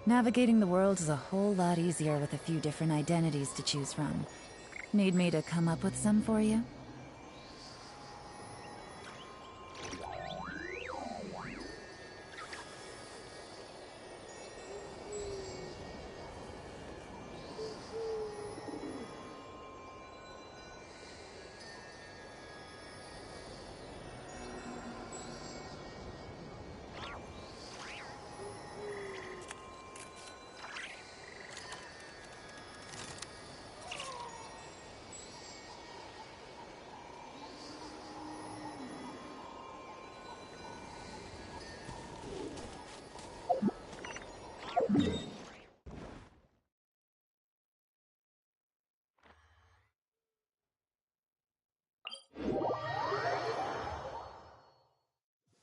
Navigating the world is a whole lot easier with a few different identities to choose from. Need me to come up with some for you?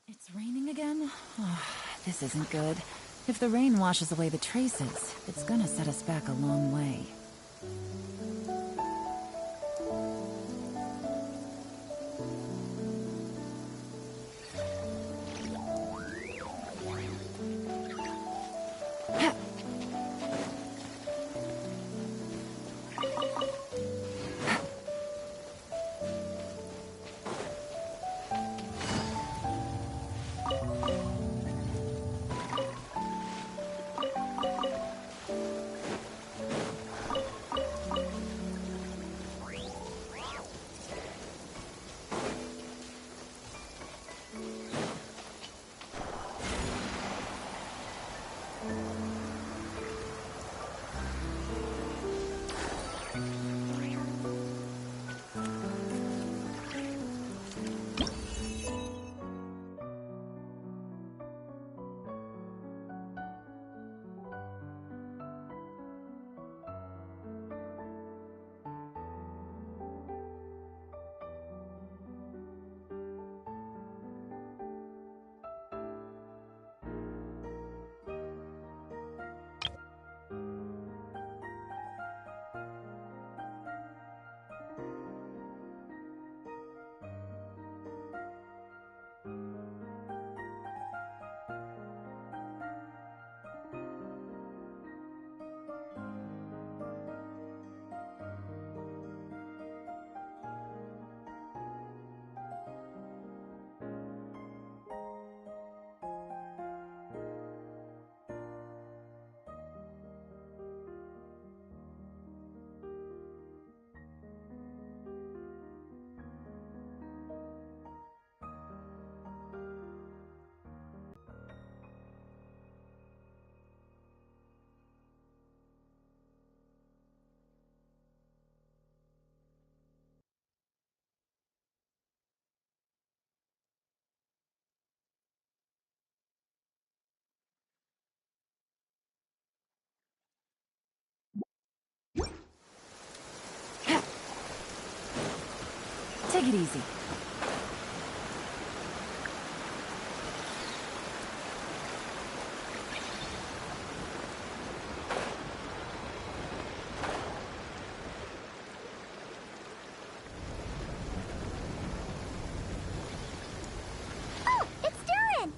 It's raining again? Oh, this isn't good. If the rain washes away the traces, it's gonna set us back a long way. Take it easy. Oh, it's Durin!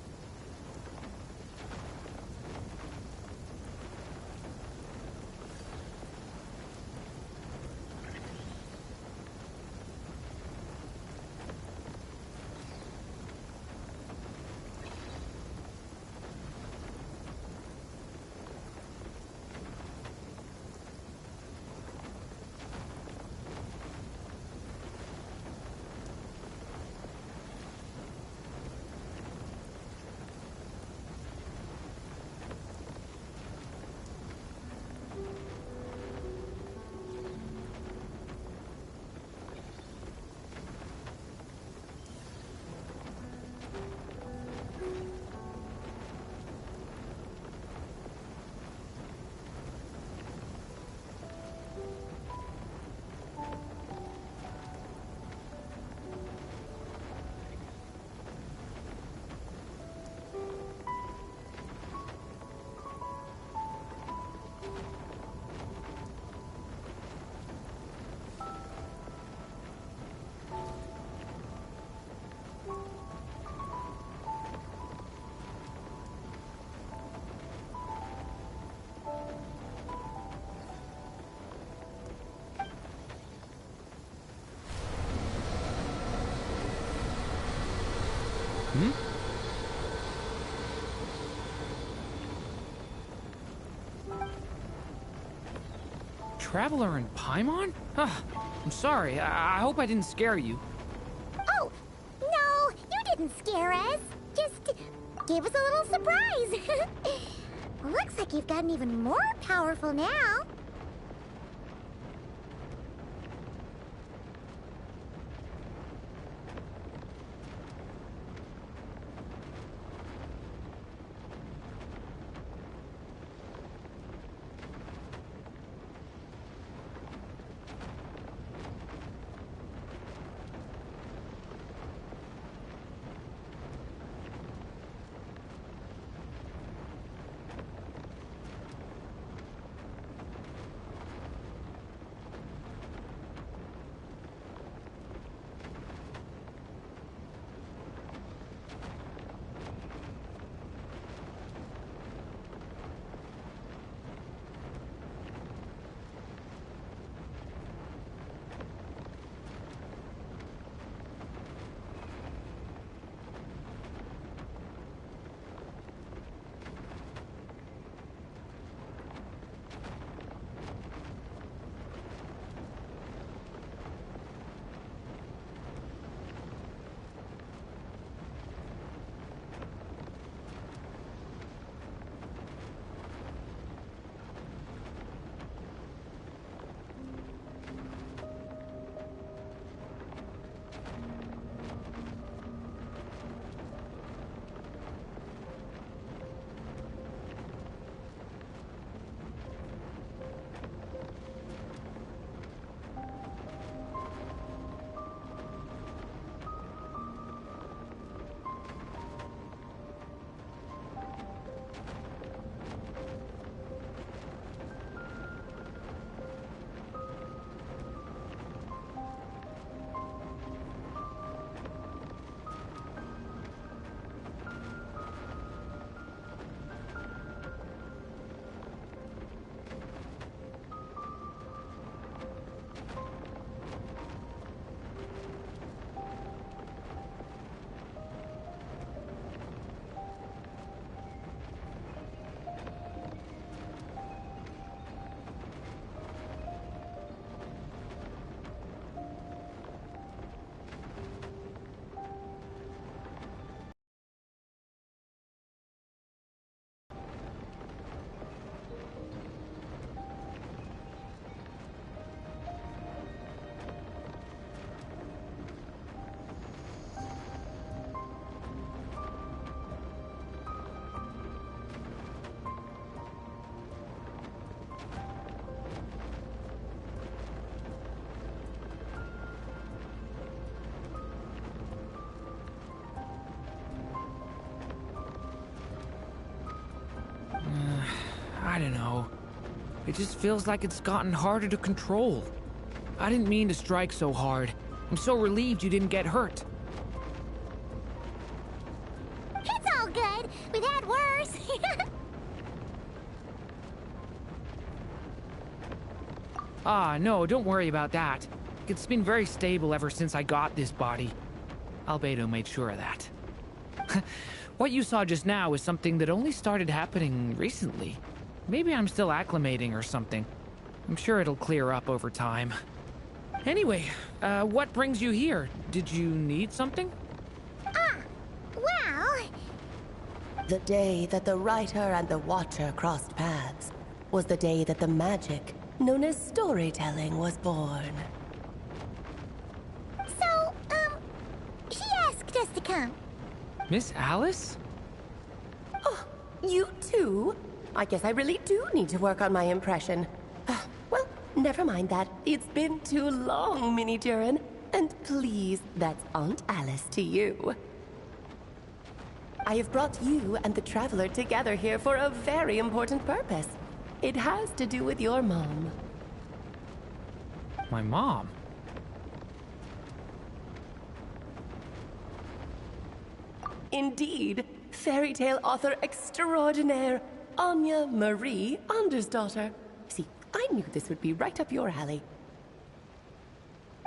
Hmm? Traveler in Paimon? I'm sorry. I hope I didn't scare you. Oh, no, you didn't scare us. Just gave us a little surprise. Looks like you've gotten even more powerful now. I don't know. It just feels like it's gotten harder to control. I didn't mean to strike so hard. I'm so relieved you didn't get hurt. It's all good. We've had worse. No, don't worry about that. It's been very stable ever since I got this body. Albedo made sure of that. What you saw just now is something that only started happening recently. Maybe I'm still acclimating or something. I'm sure it'll clear up over time. Anyway, what brings you here? Did you need something? Well... The day that the writer and the watcher crossed paths was the day that the magic, known as storytelling, was born. So, she asked us to come. Miss Alice? Oh, you too? I guess I really do need to work on my impression. Well, never mind that. It's been too long, Minnie Duran. And please, that's Aunt Alice to you. I have brought you and the Traveler together here for a very important purpose. It has to do with your mom. My mom? Indeed, fairy tale author extraordinaire, Anya Marie Andersdaughter. See, I knew this would be right up your alley.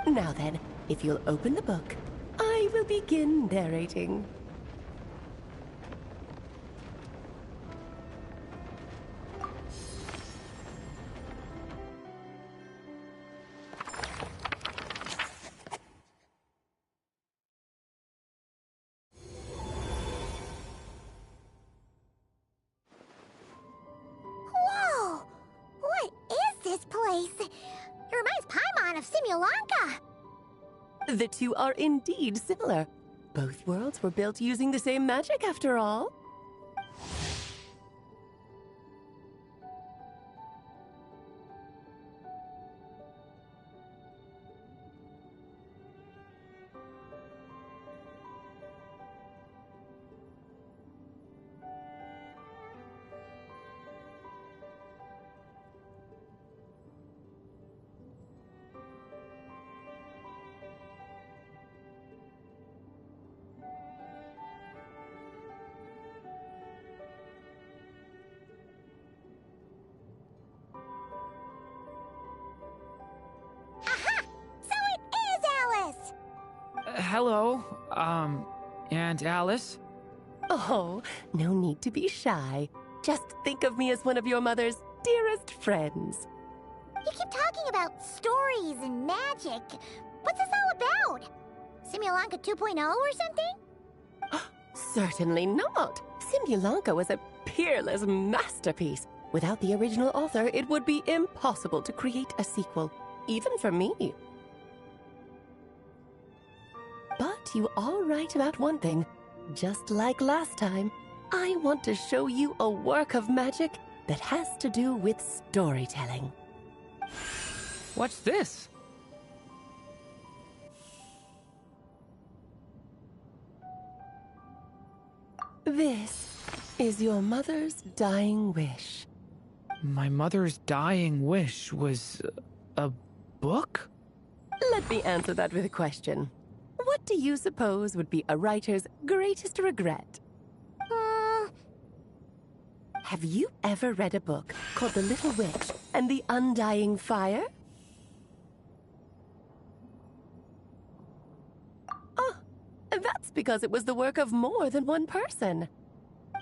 Now then, if you'll open the book, I will begin narrating. Simulonka. The two are indeed similar. Both worlds were built using the same magic, after all. Aha! So it is Alice! Hello, Aunt Alice? Oh, no need to be shy. Just think of me as one of your mother's dearest friends. You keep talking about stories and magic. What's this all about? Simulonka 2.0 or something? Certainly not. Simulonka was a peerless masterpiece. Without the original author, it would be impossible to create a sequel, even for me. But you are right about one thing. Just like last time, I want to show you a work of magic that has to do with storytelling. What's this? This is your mother's dying wish. My mother's dying wish was a book? Let me answer that with a question. What do you suppose would be a writer's greatest regret? Have you ever read a book called The Little Witch and the Undying Fire? Oh, that's because it was the work of more than one person.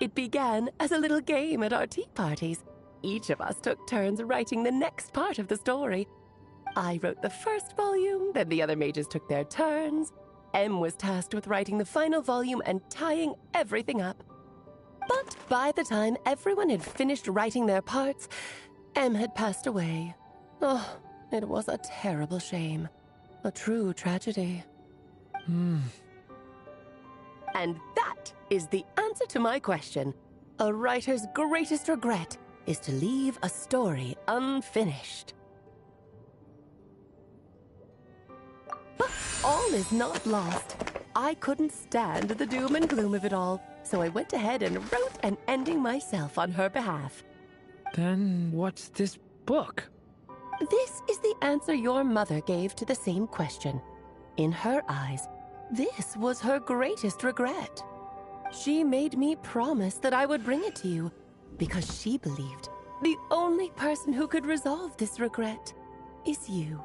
It began as a little game at our tea parties. Each of us took turns writing the next part of the story. I wrote the first volume, then the other mages took their turns. Em was tasked with writing the final volume and tying everything up. But by the time everyone had finished writing their parts, Em had passed away. Oh, it was a terrible shame. A true tragedy. And that is the answer to my question. A writer's greatest regret is to leave a story unfinished. But all is not lost. I couldn't stand the doom and gloom of it all, so I went ahead and wrote an ending myself on her behalf. Then what's this book? This is the answer your mother gave to the same question. In her eyes, this was her greatest regret. She made me promise that I would bring it to you, because she believed the only person who could resolve this regret is you.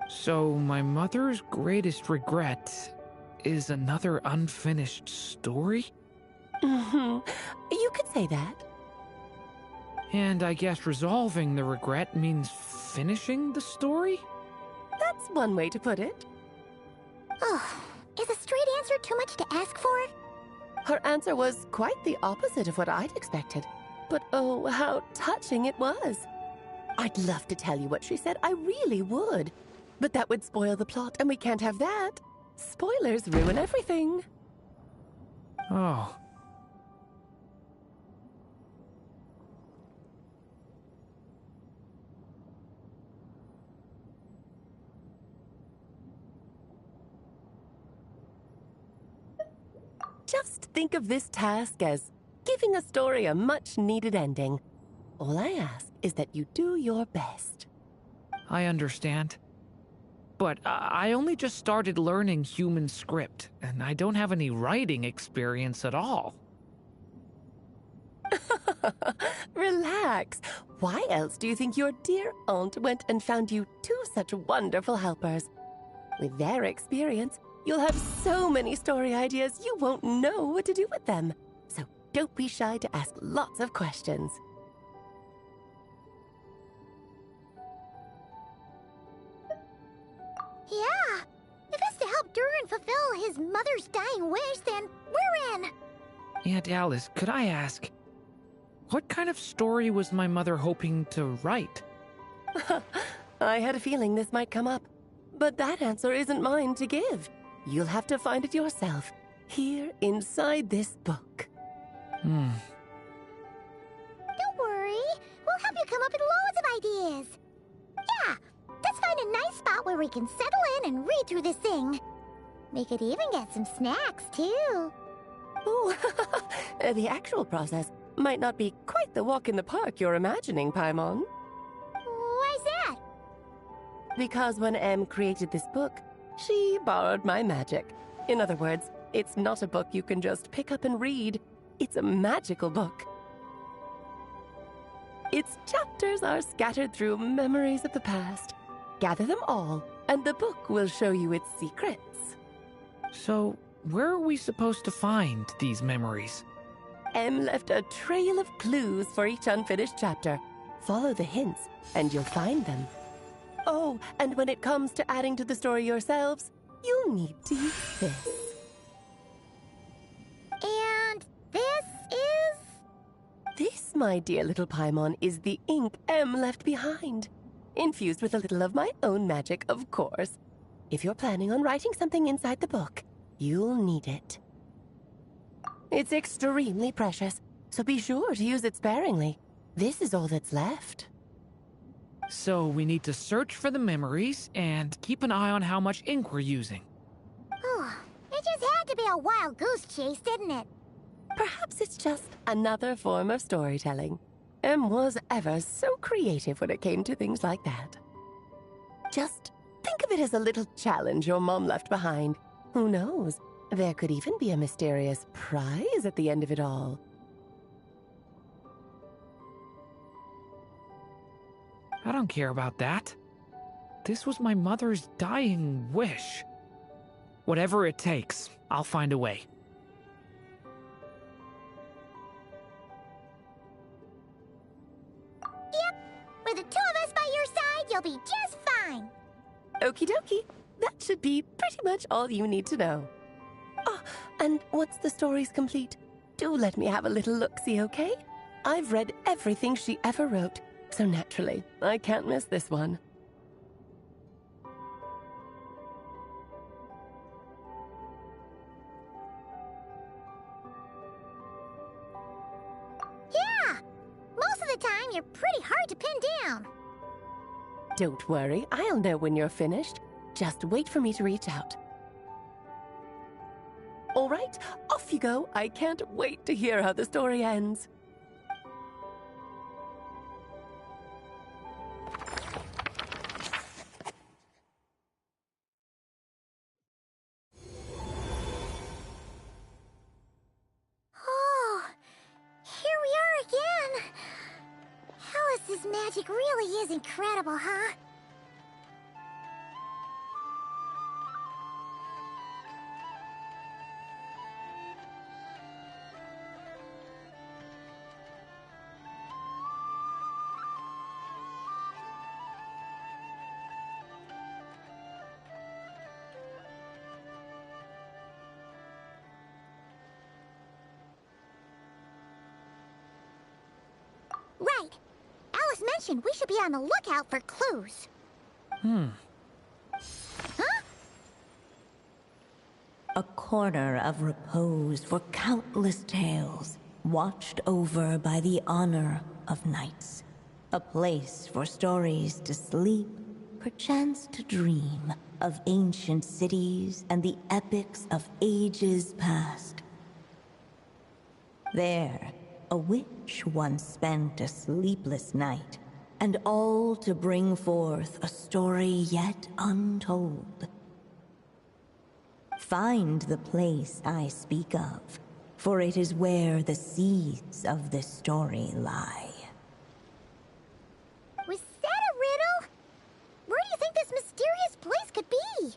So my mother's greatest regret is another unfinished story? You could say that. And I guess resolving the regret means finishing the story? That's one way to put it. Oh, is a straight answer too much to ask for? Her answer was quite the opposite of what I'd expected. But oh, how touching it was. I'd love to tell you what she said, I really would. But that would spoil the plot, and we can't have that. Spoilers ruin everything. Oh. Just think of this task as giving a story a much-needed ending. All I ask is that you do your best. I understand. But I only just started learning human script, and I don't have any writing experience at all. Relax. Why else do you think your dear aunt went and found you two such wonderful helpers? With their experience, you'll have so many story ideas you won't know what to do with them. So don't be shy to ask lots of questions. Yeah. If it's to help Durin fulfill his mother's dying wish, then we're in. Aunt Alice, could I ask, what kind of story was my mother hoping to write? I had a feeling this might come up. But that answer isn't mine to give. You'll have to find it yourself, here inside this book. Don't worry. We'll help you come up with loads of ideas. Yeah, let's find a nice spot where we can settle in and read through this thing. We could even get some snacks, too. Oh, the actual process might not be quite the walk in the park you're imagining, Paimon. Why's that? Because when Em created this book, she borrowed my magic. In other words, it's not a book you can just pick up and read. It's a magical book. Its chapters are scattered through memories of the past. Gather them all, and the book will show you its secrets. So, where are we supposed to find these memories? Em left a trail of clues for each unfinished chapter. Follow the hints, and you'll find them. Oh, and when it comes to adding to the story yourselves, you'll need to use this. And this is... This, my dear little Paimon, is the ink Em left behind. Infused with a little of my own magic, of course. If you're planning on writing something inside the book, you'll need it. It's extremely precious, so be sure to use it sparingly. This is all that's left. So we need to search for the memories and keep an eye on how much ink we're using. Oh, it just had to be a wild goose chase, didn't it? Perhaps it's just another form of storytelling. Em was ever so creative when it came to things like that. Just think of it as a little challenge your mom left behind. Who knows? There could even be a mysterious prize at the end of it all. I don't care about that. This was my mother's dying wish. Whatever it takes, I'll find a way. Yep, with the two of us by your side, you'll be just fine. Okie dokie. That should be pretty much all you need to know. Oh, and once the story's complete, do let me have a little look-see, okay? I've read everything she ever wrote, so naturally, I can't miss this one. Yeah, most of the time you're pretty hard to pin down. Don't worry, I'll know when you're finished. Just wait for me to reach out. All right, off you go. I can't wait to hear how the story ends. Oh, here we are again. Alice's magic really is incredible, huh? Right. Alice mentioned we should be on the lookout for clues. Huh? A corner of repose for countless tales, watched over by the honor of knights. A place for stories to sleep, perchance to dream of ancient cities and the epics of ages past. There, a witch once spent a sleepless night, and all to bring forth a story yet untold. Find the place I speak of, for it is where the seeds of this story lie. Was that a riddle? Where do you think this mysterious place could be?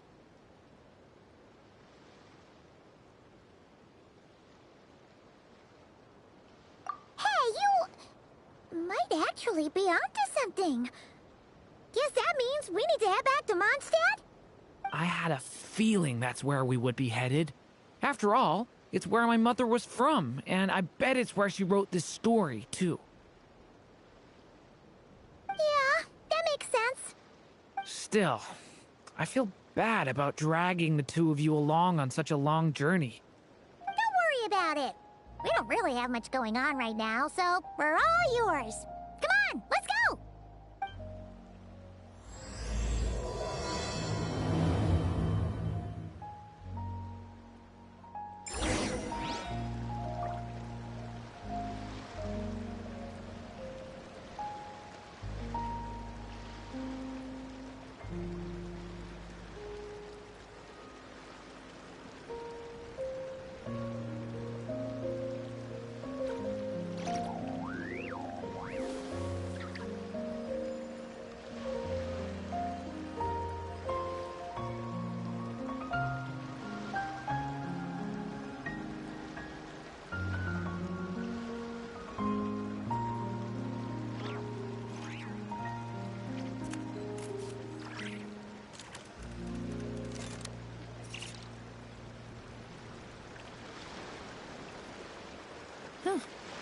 Hey, you might actually be onto something. Guess that means we need to head back to Mondstadt? I had a feeling that's where we would be headed. After all, it's where my mother was from, and I bet it's where she wrote this story, too. Yeah, that makes sense. Still, I feel bad about dragging the two of you along on such a long journey. Don't worry about it. We don't really have much going on right now, so we're all yours. Come on, let's go!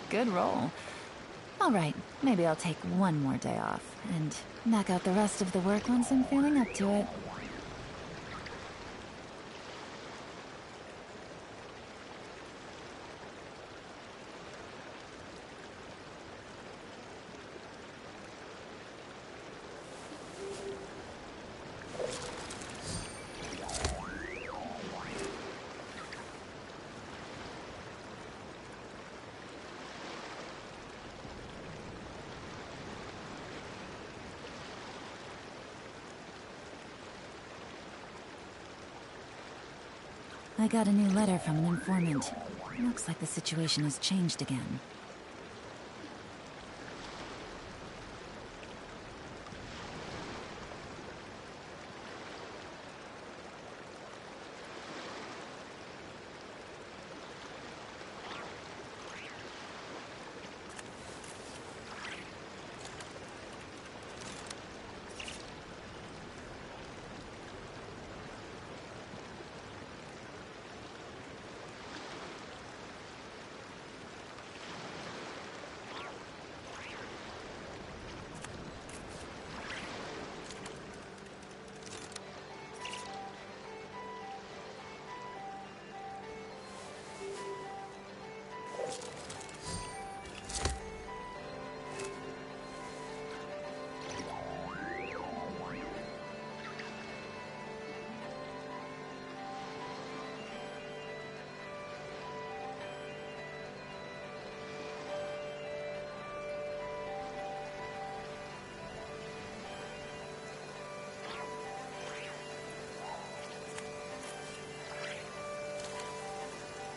Good roll. All right, maybe I'll take one more day off and knock out the rest of the work once I'm feeling up to it. I got a new letter from an informant. Looks like the situation has changed again.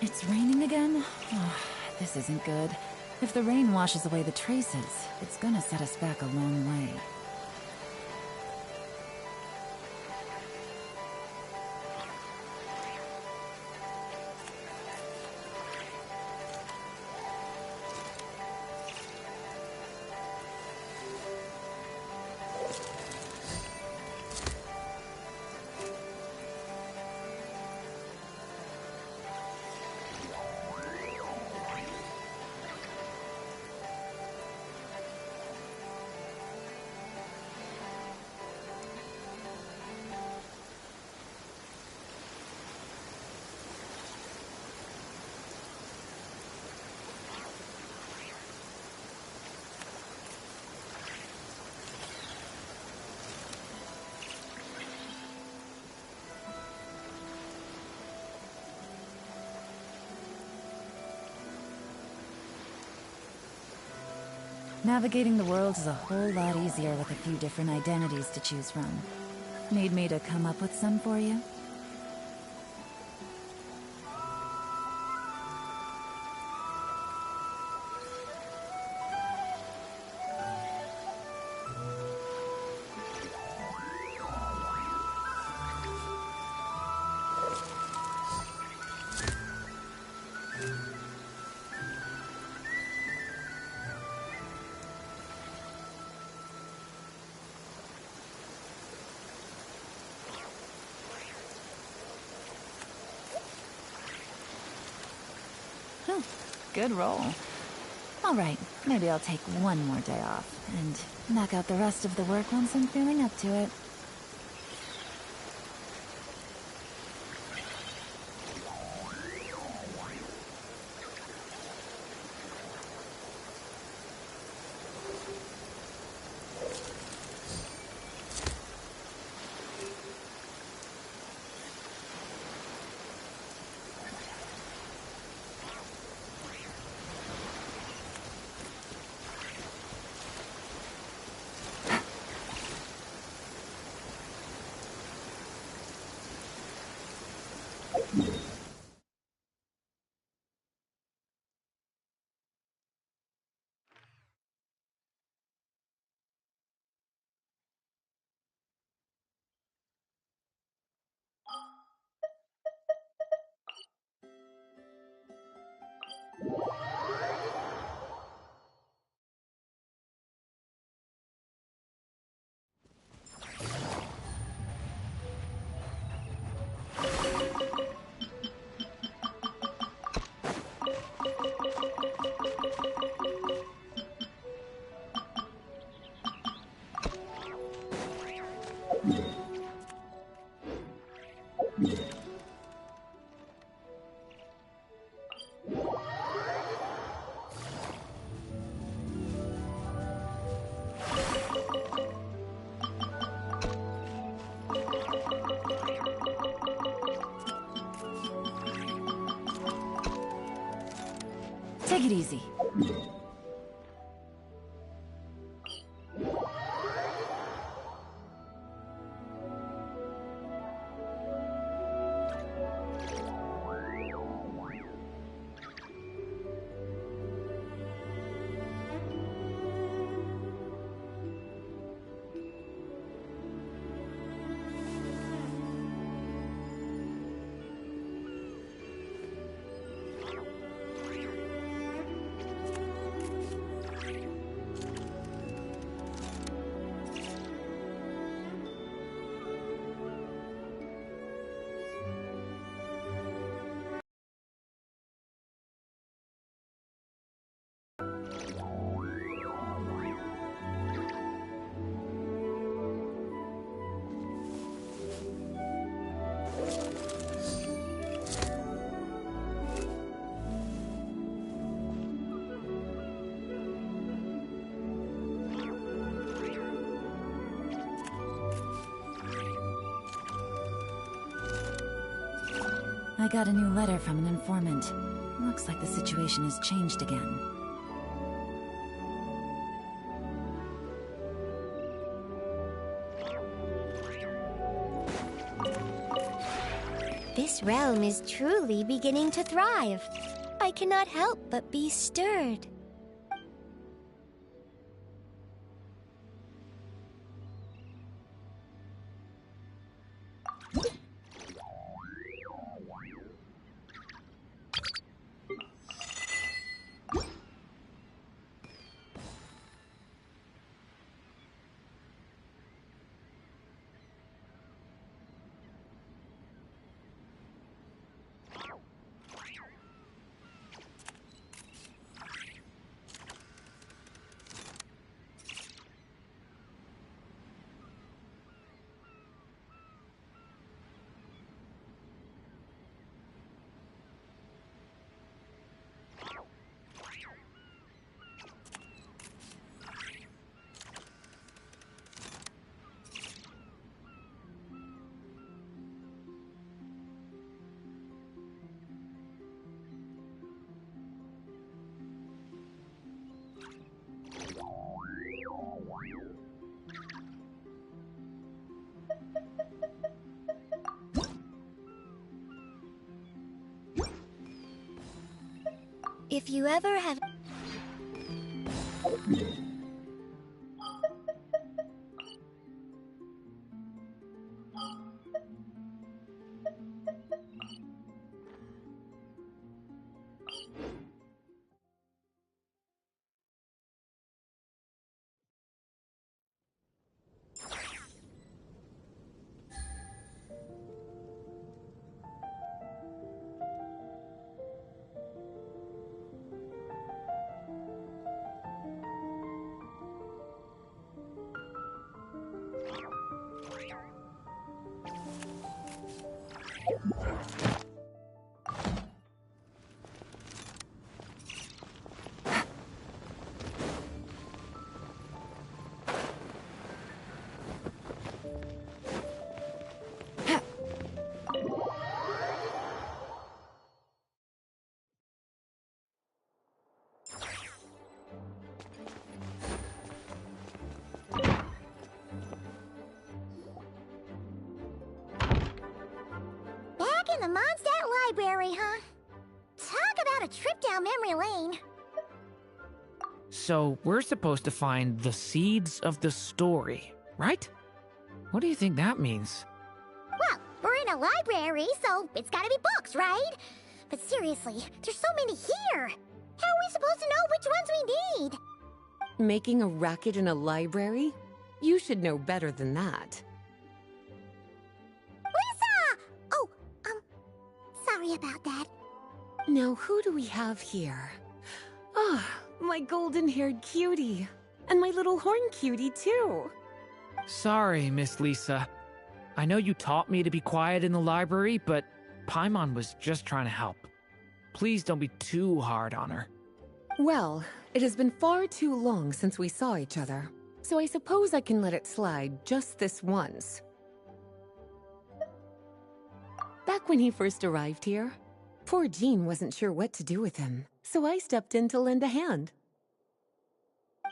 It's raining again? Oh, this isn't good. If the rain washes away the traces, it's gonna set us back a long way. Navigating the world is a whole lot easier with a few different identities to choose from. Need me to come up with some for you? Good roll. All right, maybe I'll take one more day off and knock out the rest of the work once I'm feeling up to it. Take it easy. I got a new letter from an informant. Looks like the situation has changed again. This realm is truly beginning to thrive. I cannot help but be stirred. If you ever have... Back in the Mondstadt Library, huh? Talk about a trip down memory lane. So we're supposed to find the seeds of the story, right? What do you think that means? Well, we're in a library, so it's gotta be books, right? But seriously, there's so many here. How are we supposed to know which ones we need? Making a racket in a library? You should know better than that. Lisa! Oh, sorry about that. Now, who do we have here? Ah, my golden-haired cutie. And my little horn cutie, too. Sorry, Miss Lisa. I know you taught me to be quiet in the library, but Paimon was just trying to help. Please don't be too hard on her. Well, it has been far too long since we saw each other, so I suppose I can let it slide just this once. Back when he first arrived here, poor Jean wasn't sure what to do with him, so I stepped in to lend a hand.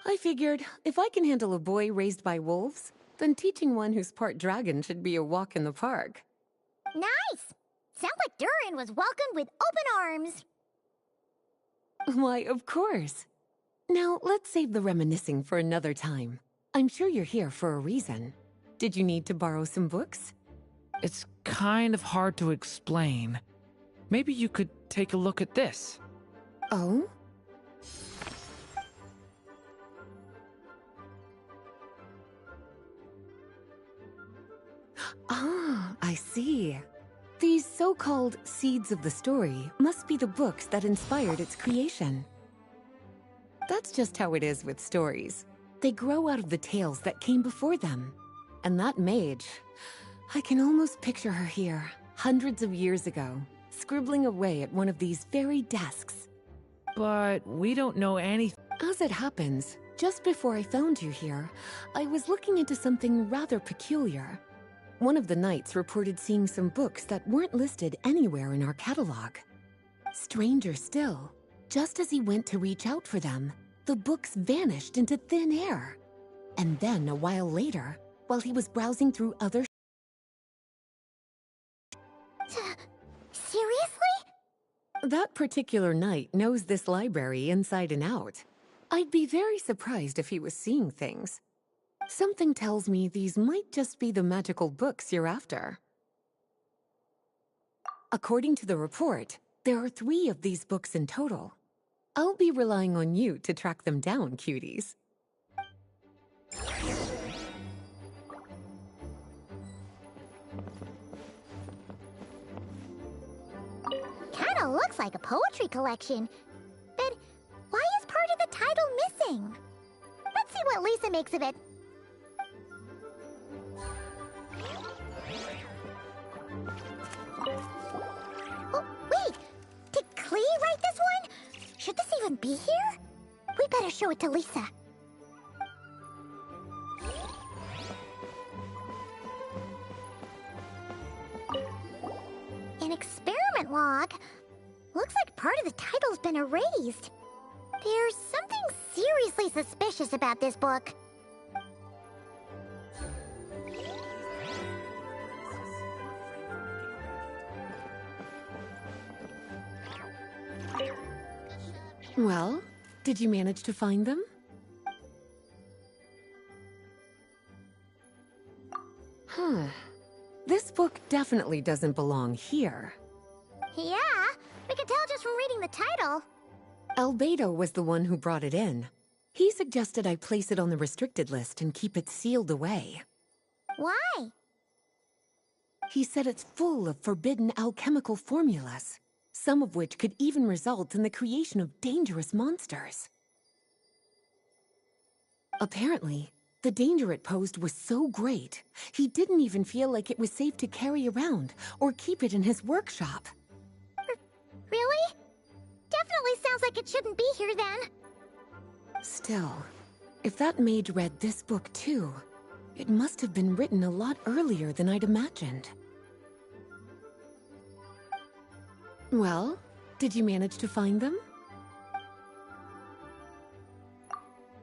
I figured, if I can handle a boy raised by wolves, then teaching one who's part dragon should be a walk in the park. Nice! Sounds like Durin was welcomed with open arms. Why, of course. Now, let's save the reminiscing for another time. I'm sure you're here for a reason. Did you need to borrow some books? It's kind of hard to explain. Maybe you could take a look at this. Oh? Ah, I see. These so-called seeds of the story must be the books that inspired its creation. That's just how it is with stories. They grow out of the tales that came before them. And that mage, I can almost picture her here, hundreds of years ago, scribbling away at one of these very desks. But we don't know anything. As it happens, just before I found you here, I was looking into something rather peculiar. One of the knights reported seeing some books that weren't listed anywhere in our catalog. Stranger still, just as he went to reach out for them, the books vanished into thin air. And then, a while later, while he was browsing through other... Seriously? That particular knight knows this library inside and out. I'd be very surprised if he was seeing things. Something tells me these might just be the magical books you're after. According to the report, there are 3 of these books in total. I'll be relying on you to track them down, cuties. Kinda looks like a poetry collection. But why is part of the title missing? Let's see what Lisa makes of it. Oh, wait! Did Klee write this one? Should this even be here? We better show it to Lisa. An experiment log? Looks like part of the title's been erased. There's something seriously suspicious about this book. Well, did you manage to find them? Huh. This book definitely doesn't belong here. Yeah, we can tell just from reading the title. Albedo was the one who brought it in. He suggested I place it on the restricted list and keep it sealed away. Why? He said it's full of forbidden alchemical formulas, some of which could even result in the creation of dangerous monsters. Apparently, the danger it posed was so great, he didn't even feel like it was safe to carry around or keep it in his workshop. Really? Definitely sounds like it shouldn't be here then. Still, if that mage read this book too, it must have been written a lot earlier than I'd imagined. Well, did you manage to find them?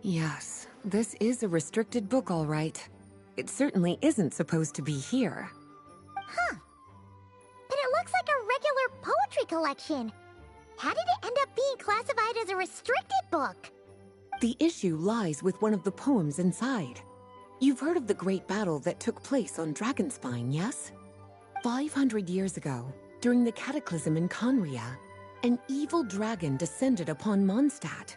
Yes, this is a restricted book, all right. It certainly isn't supposed to be here. Huh. But it looks like a regular poetry collection. How did it end up being classified as a restricted book? The issue lies with one of the poems inside. You've heard of the great battle that took place on Dragonspine, yes? 500 years ago, during the cataclysm in Conria, an evil dragon descended upon Mondstadt.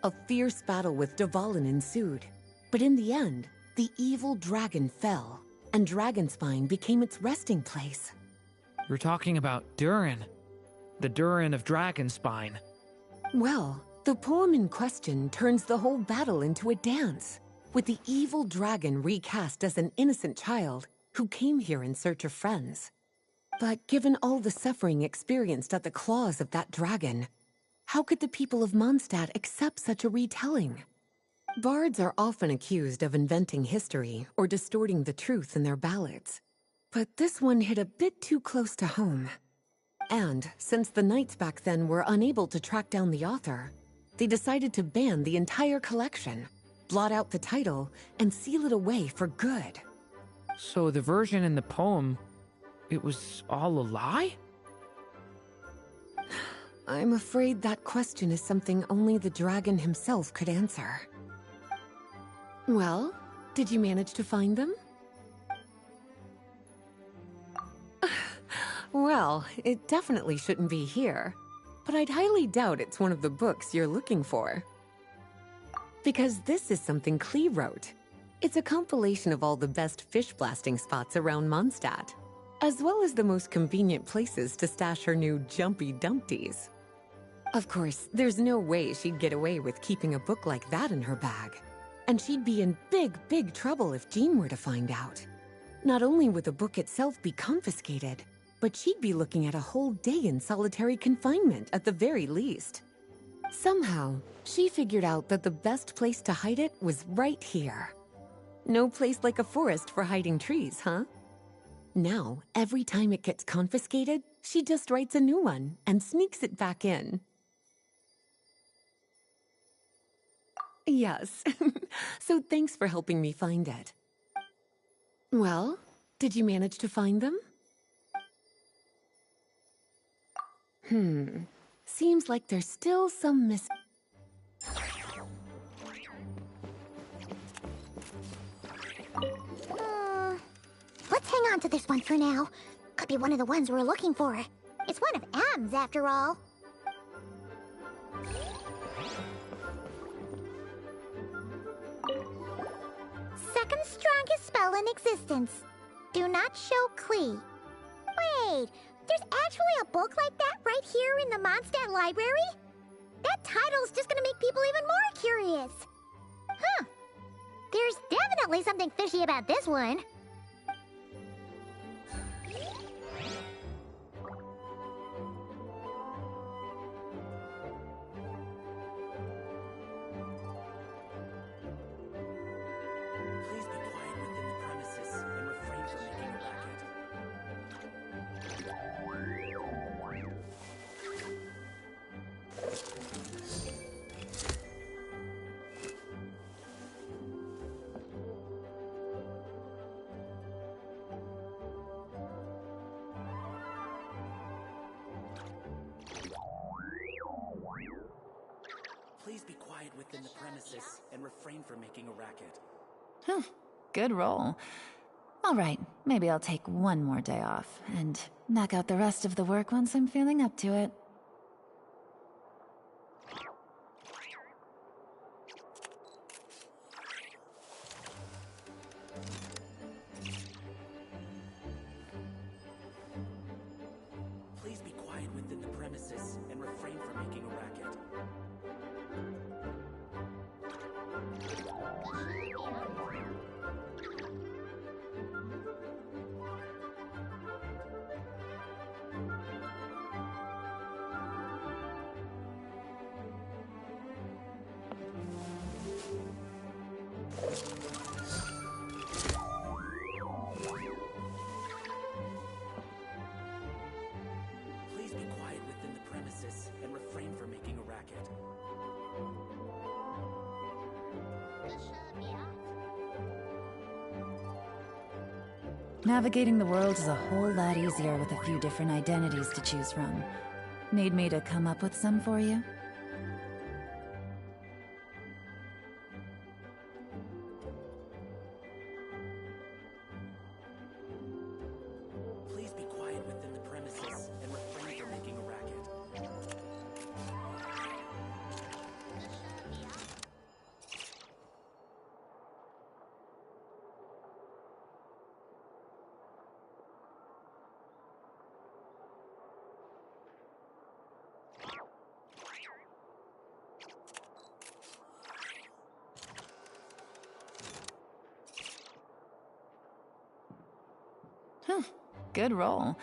A fierce battle with Dvalin ensued, but in the end, the evil dragon fell, and Dragonspine became its resting place. You're talking about Durin. The Durin of Dragonspine. Well, the poem in question turns the whole battle into a dance, with the evil dragon recast as an innocent child who came here in search of friends. But given all the suffering experienced at the claws of that dragon, how could the people of Mondstadt accept such a retelling? Bards are often accused of inventing history or distorting the truth in their ballads. But this one hit a bit too close to home. And since the knights back then were unable to track down the author, they decided to ban the entire collection, blot out the title, and seal it away for good. So the version in the poem, it was all a lie? I'm afraid that question is something only the dragon himself could answer. Well, did you manage to find them? Well, it definitely shouldn't be here, but I'd highly doubt it's one of the books you're looking for. Because this is something Klee wrote. It's a compilation of all the best fish blasting spots around Mondstadt, as well as the most convenient places to stash her new jumpy dumpties. Of course, there's no way she'd get away with keeping a book like that in her bag. And she'd be in big trouble if Jean were to find out. Not only would the book itself be confiscated, but she'd be looking at a whole day in solitary confinement at the very least. Somehow, she figured out that the best place to hide it was right here. No place like a forest for hiding trees, huh? Now, every time it gets confiscated, she just writes a new one and sneaks it back in. Yes, so thanks for helping me find it. Well, did you manage to find them? Seems like there's still some Let's hang on to this one for now. Could be one of the ones we're looking for. It's one of M's after all. Second strongest spell in existence. Do not show Klee. Wait, there's actually a book like that right here in the Mondstadt library? That title's just gonna make people even more curious. Huh. There's definitely something fishy about this one. Please be quiet within the premises and refrain from making a racket. Please be quiet within the premises and refrain from making a racket. Good roll. All right, maybe I'll take one more day off and knock out the rest of the work once I'm feeling up to it. Please be quiet within the premises and refrain from making a racket. Please be quiet within the premises and refrain from making a racket. Navigating the world is a whole lot easier with a few different identities to choose from. Need me to come up with some for you? Please be quiet within the premises and refrain from making a racket. Good roll.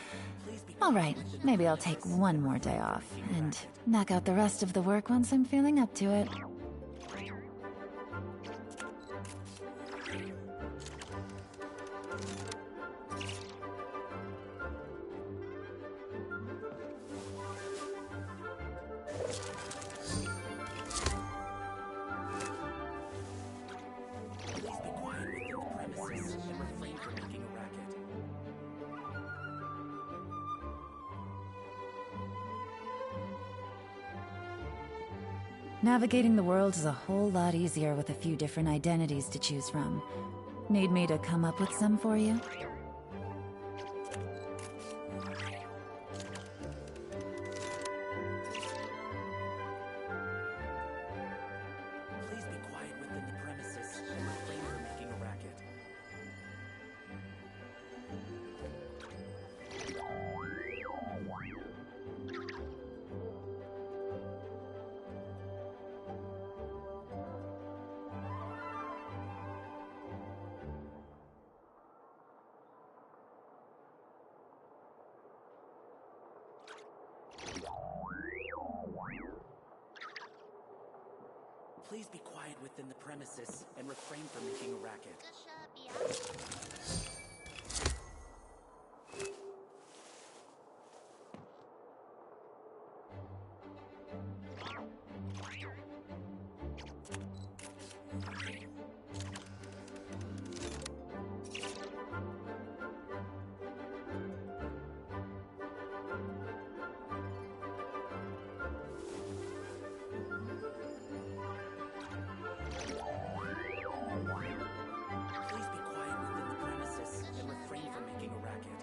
Alright, maybe I'll take one more day off, and knock out the rest of the work once I'm feeling up to it. Please be quiet within the premises and refrain from making a racket. Navigating the world is a whole lot easier with a few different identities to choose from. Need me to come up with some for you? Please be quiet within the premises and refrain from making a racket. Please be quiet within the premises and refrain from making a racket. Please be quiet within the premises and refrain from making a racket.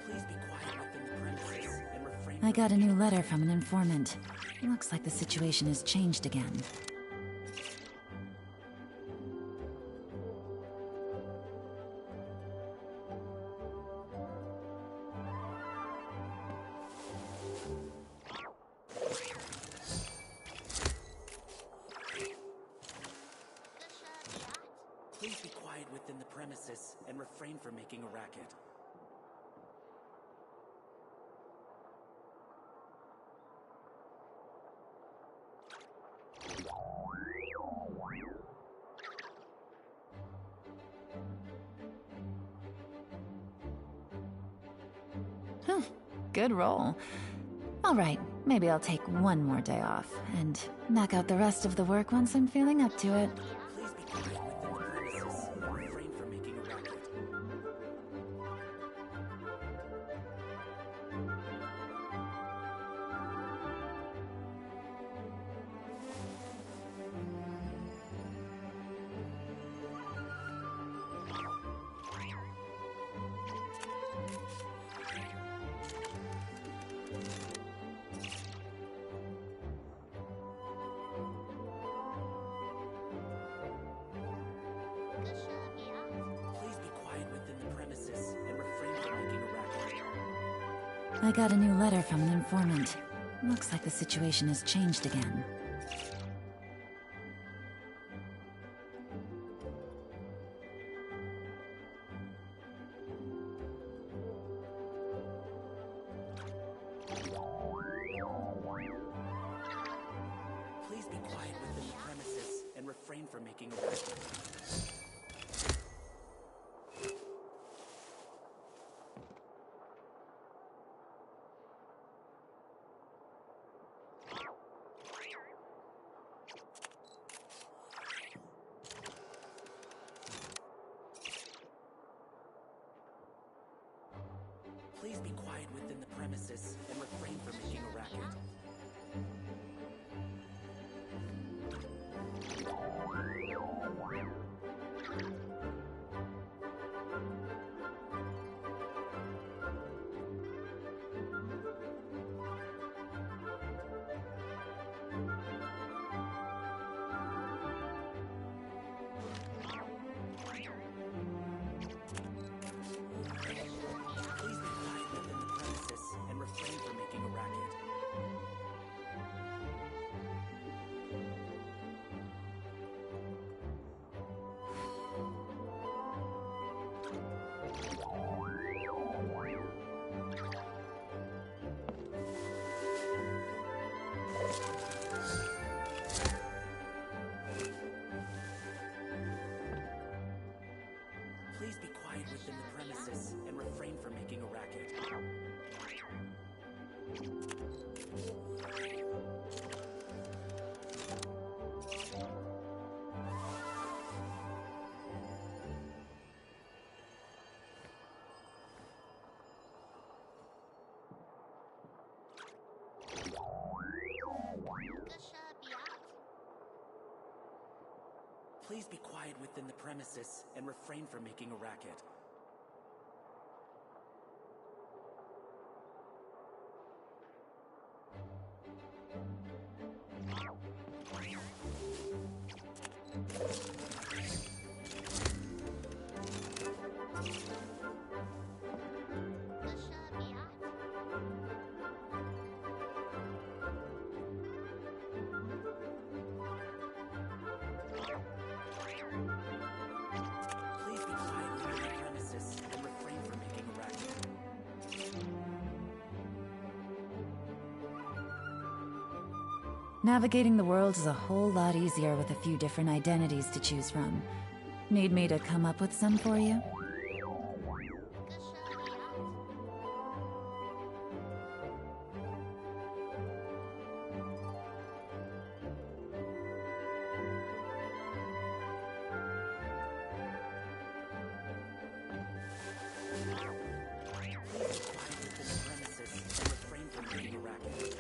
Please be quiet within the premises and refrain. I got a new letter from an informant. Looks like the situation has changed again. Please be quiet within the premises and refrain from making a racket. Good roll. Alright, maybe I'll take one more day off, and knock out the rest of the work once I'm feeling up to it. Please be quiet within the premises and refrain from making a racket. Please be quiet within the premises and refrain from making a racket. I got a new letter from an informant. Looks like the situation has changed again. refrain from making a racket. Please be quiet within the premises and refrain from making a racket. Please be quiet within the premises and refrain from making a racket. Please be quiet within the premises and refrain from making a racket. Please be quiet within the premises and refrain from making a racket. Please be quiet within the premises and refrain from making a racket. Navigating the world is a whole lot easier with a few different identities to choose from. Need me to come up with some for you? Please be quiet within the premises and refrain from making a racket.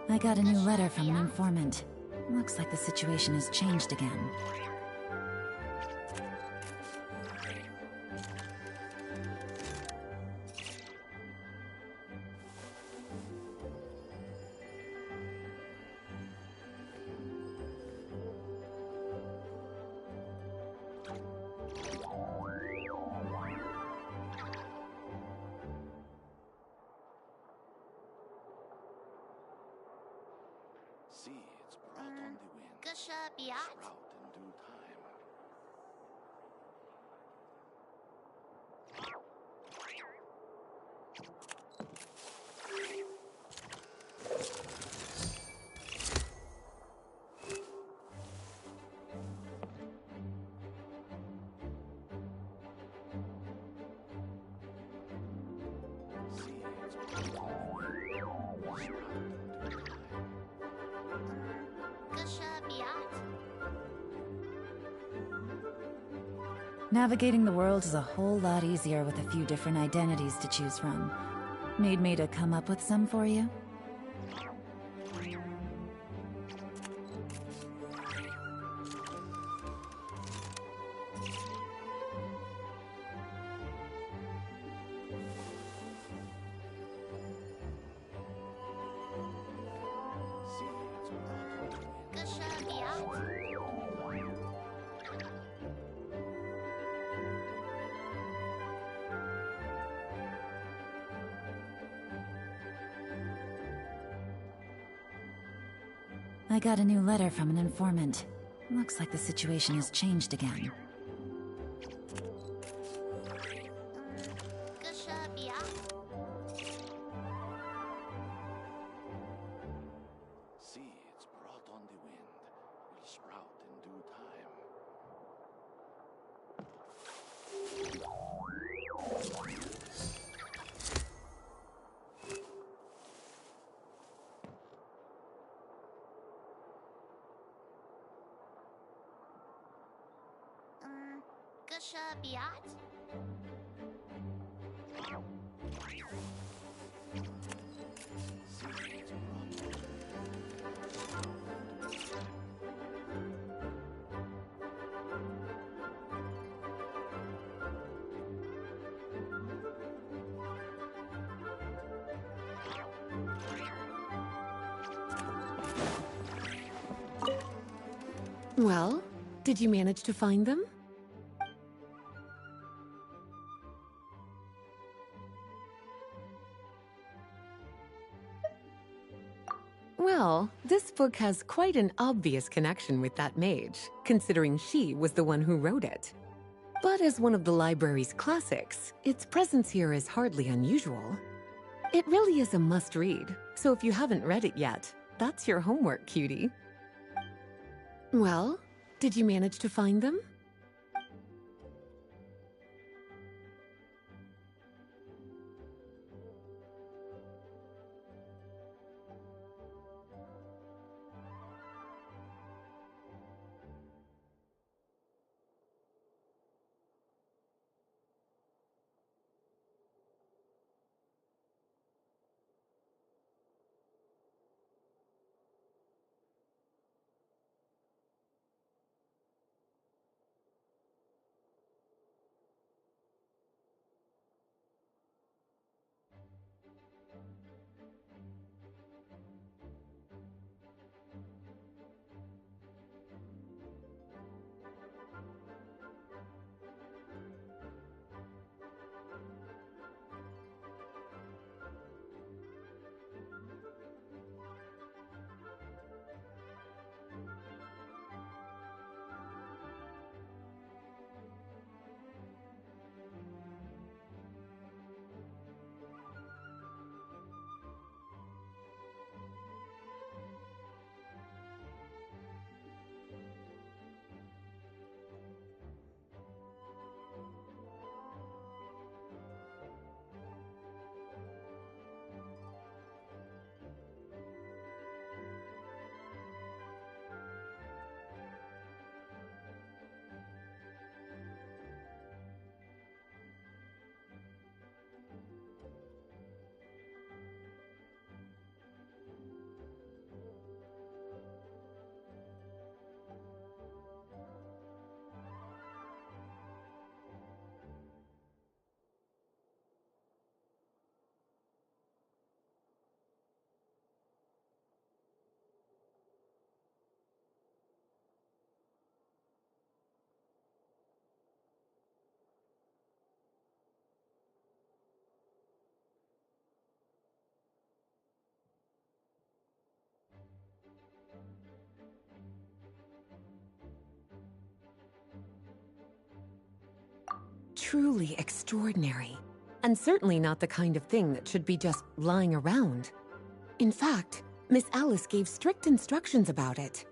I got a new letter from an informant. Looks like the situation has changed again. Seeds brought on the wind, sprout in due time. Navigating the world is a whole lot easier with a few different identities to choose from. Need me to come up with some for you? I got a new letter from an informant. Looks like the situation has changed again. Seeds brought on the wind will sprout in due time. Well, did you manage to find them? Well, this book has quite an obvious connection with that mage, considering she was the one who wrote it. But as one of the library's classics, its presence here is hardly unusual. It really is a must-read, so if you haven't read it yet, that's your homework, cutie. Well, did you manage to find them? Truly extraordinary, and certainly not the kind of thing that should be just lying around. In fact, Miss Alice gave strict instructions about it.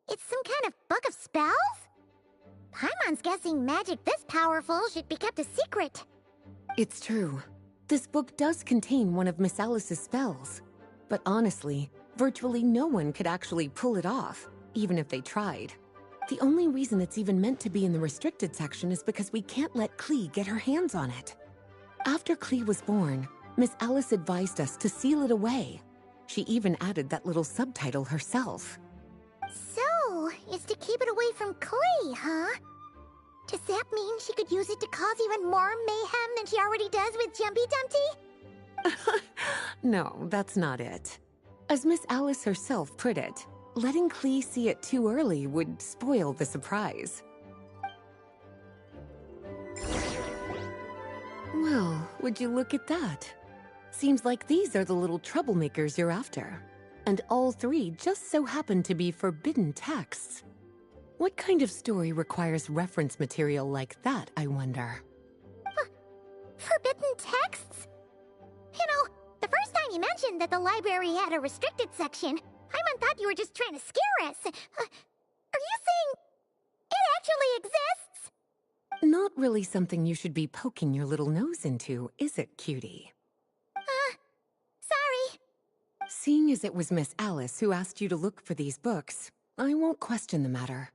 It's some kind of book of spells? Paimon's guessing magic this powerful should be kept a secret. It's true. This book does contain one of Miss Alice's spells. But honestly, virtually no one could actually pull it off, even if they tried. The only reason it's even meant to be in the restricted section is because we can't let Klee get her hands on it. After Klee was born, Miss Alice advised us to seal it away. She even added that little subtitle herself. So, it's to keep it away from Klee, huh? Does that mean she could use it to cause even more mayhem than she already does with Jumpy Dumpty? No, that's not it. As Miss Alice herself put it, letting Klee see it too early would spoil the surprise. Well, would you look at that? Seems like these are the little troublemakers you're after. And all three just so happen to be forbidden texts. What kind of story requires reference material like that, I wonder? Forbidden texts? You know, the first time you mentioned that the library had a restricted section, Paimon thought you were just trying to scare us. Are you saying it actually exists? Not really something you should be poking your little nose into, is it, cutie? Sorry. Seeing as it was Miss Alice who asked you to look for these books, I won't question the matter.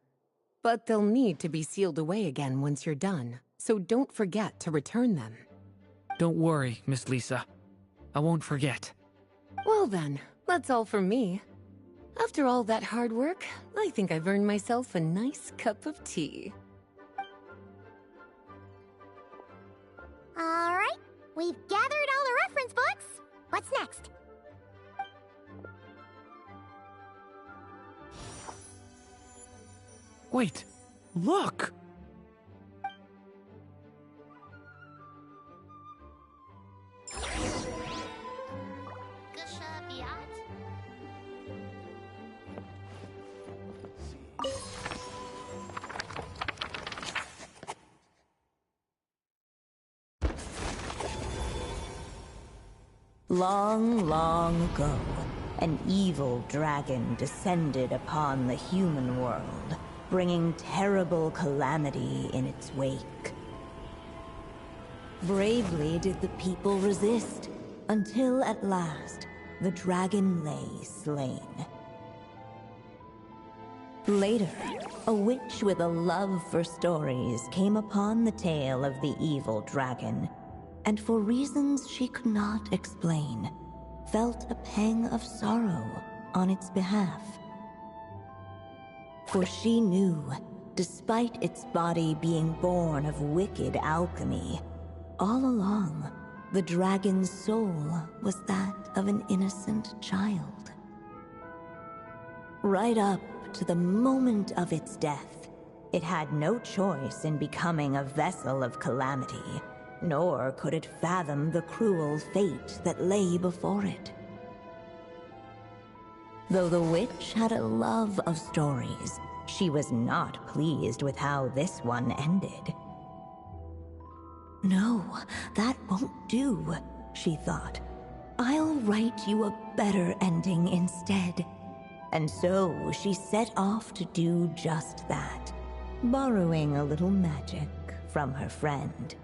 But they'll need to be sealed away again once you're done, so don't forget to return them. Don't worry, Miss Lisa. I won't forget. Well then, that's all from me. After all that hard work, I think I've earned myself a nice cup of tea. All right, we've gathered all the reference books. What's next? Wait, look! Long, long ago, an evil dragon descended upon the human world, bringing terrible calamity in its wake. Bravely did the people resist, until at last, the dragon lay slain. Later, a witch with a love for stories came upon the tale of the evil dragon, and for reasons she could not explain, felt a pang of sorrow on its behalf. For she knew, despite its body being born of wicked alchemy, all along, the dragon's soul was that of an innocent child. Right up to the moment of its death, it had no choice in becoming a vessel of calamity, nor could it fathom the cruel fate that lay before it. Though the witch had a love of stories, she was not pleased with how this one ended. No, that won't do, she thought. I'll write you a better ending instead. And so she set off to do just that, borrowing a little magic from her friend.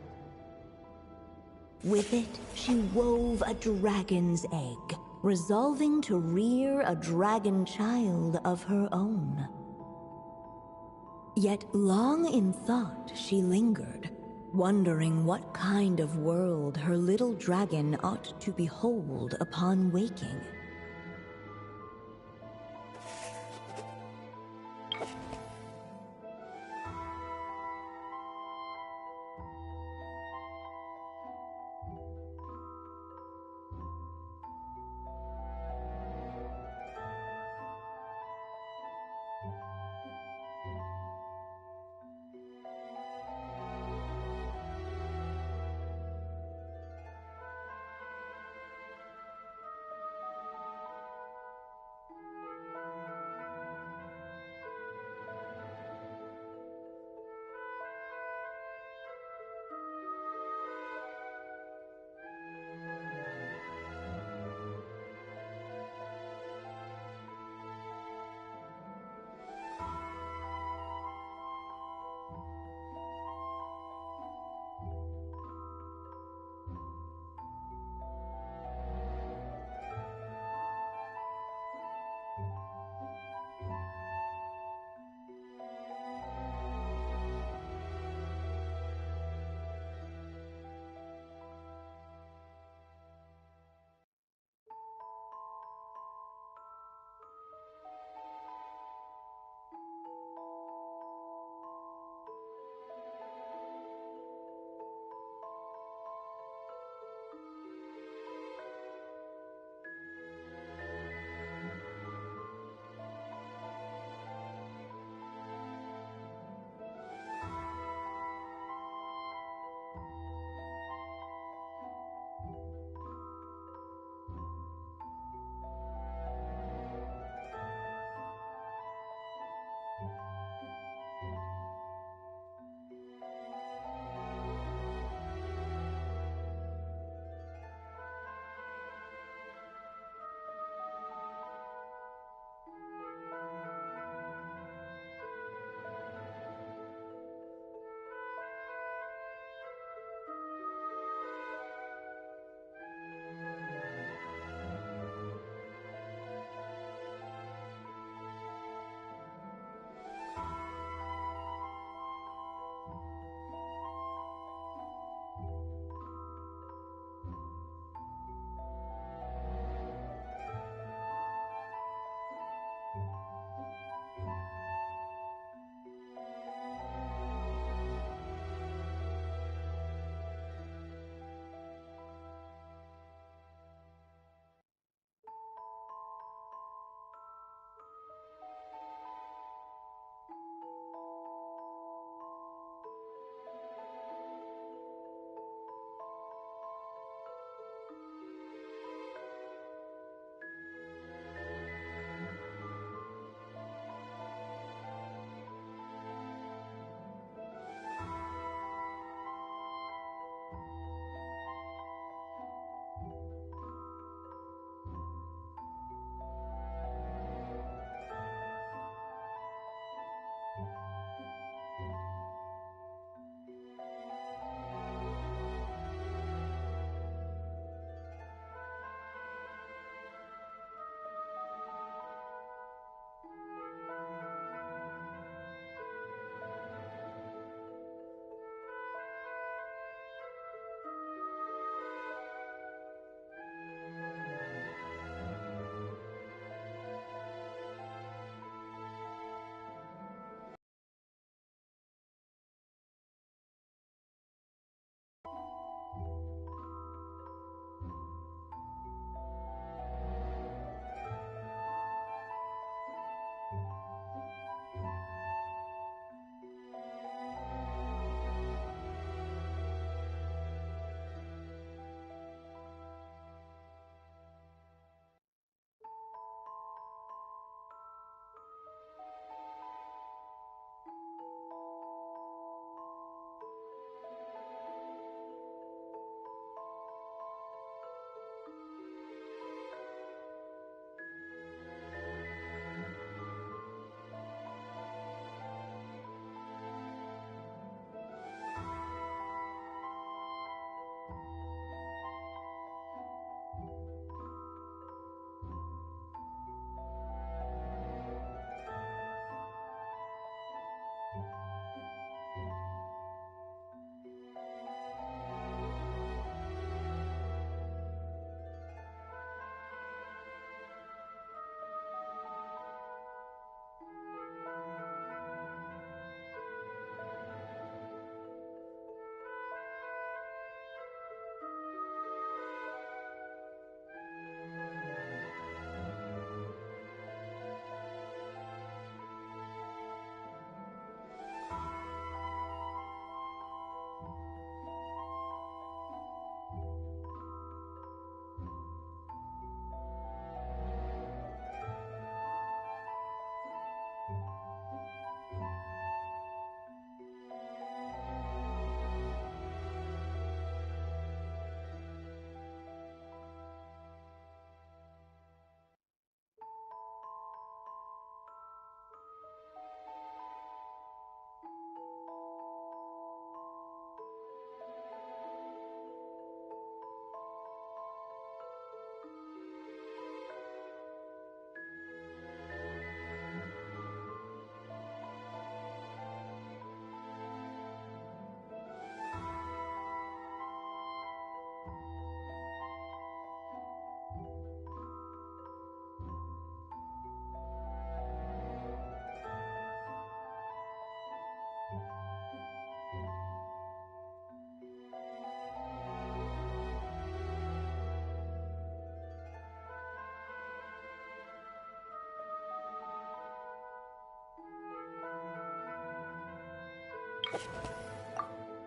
With it, she wove a dragon's egg, resolving to rear a dragon child of her own. Yet long in thought she lingered, wondering what kind of world her little dragon ought to behold upon waking.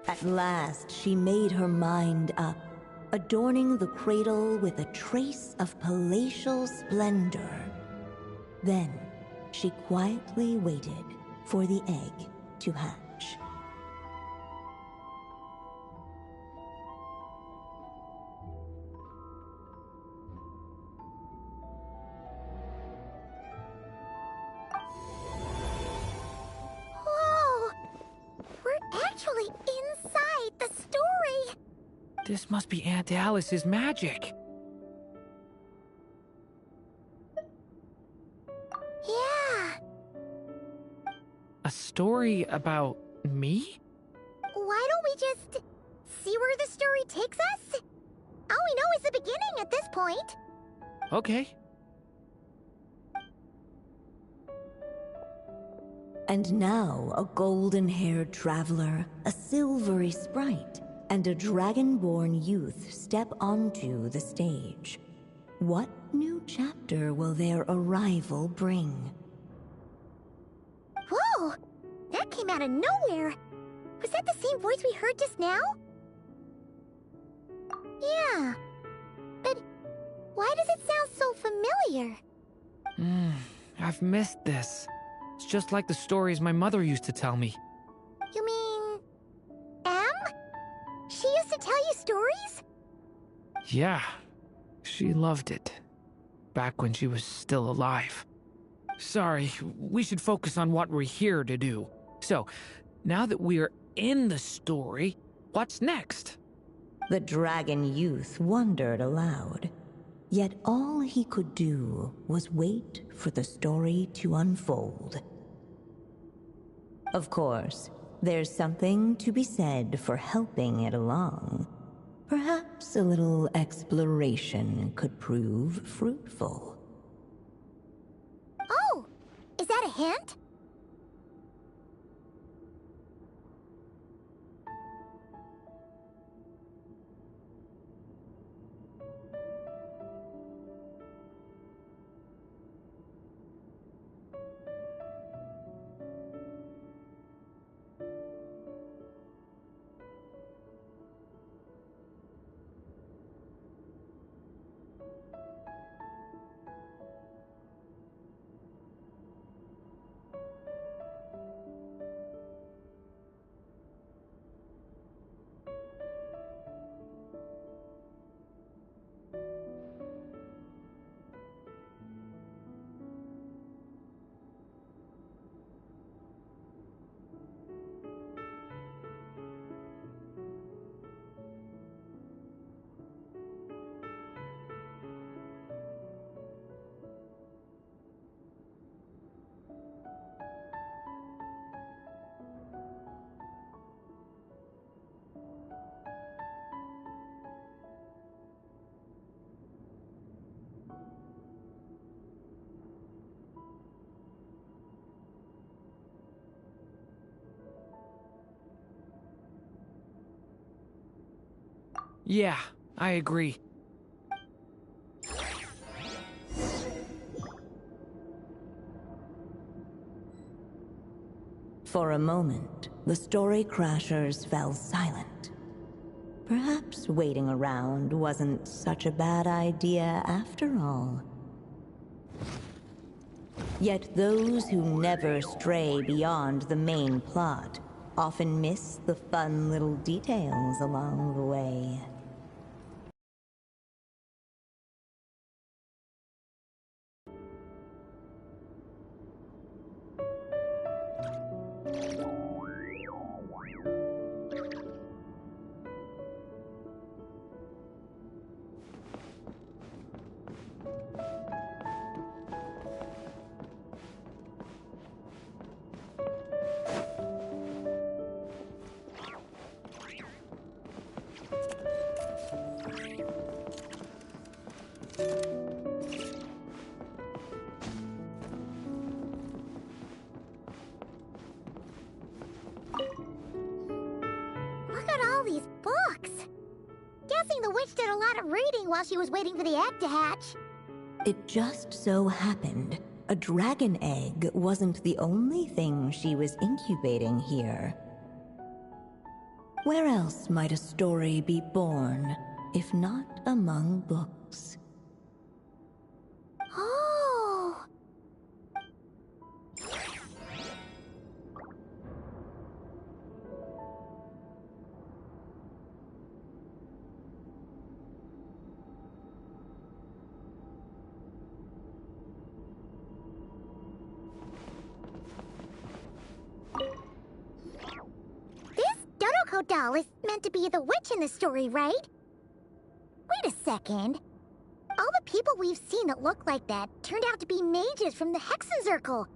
At last, she made her mind up, adorning the cradle with a trace of palatial splendor. Then, she quietly waited for the egg to hatch. Whoa! We're actually inside the story! This must be Aunt Alice's magic. Yeah. A story about me? Why don't we just see where the story takes us? All we know is the beginning at this point. Okay. And now a golden-haired traveler, a silvery sprite, and a dragon-born youth step onto the stage. What new chapter will their arrival bring? Whoa! That came out of nowhere! Was that the same voice we heard just now? Yeah. But why does it sound so familiar? I've missed this. It's just like the stories my mother used to tell me. You mean... Em? She used to tell you stories? Yeah, she loved it. Back when she was still alive. Sorry, we should focus on what we're here to do. So, now that we're in the story, what's next? The dragon youth wondered aloud. Yet all he could do was wait for the story to unfold. Of course, there's something to be said for helping it along. Perhaps a little exploration could prove fruitful. Oh! Is that a hint? Yeah, I agree. For a moment, the story crashers fell silent. Perhaps waiting around wasn't such a bad idea after all. Yet those who never stray beyond the main plot often miss the fun little details along the way. Look at all these books! Guessing the witch did a lot of reading while she was waiting for the egg to hatch. It just so happened a dragon egg wasn't the only thing she was incubating here. Where else might a story be born, if not among books? Oh! This Dodoko doll is meant to be the witch in the story, right? Wait a second. All the people we've seen that look like that turned out to be mages from the Hexen Circle.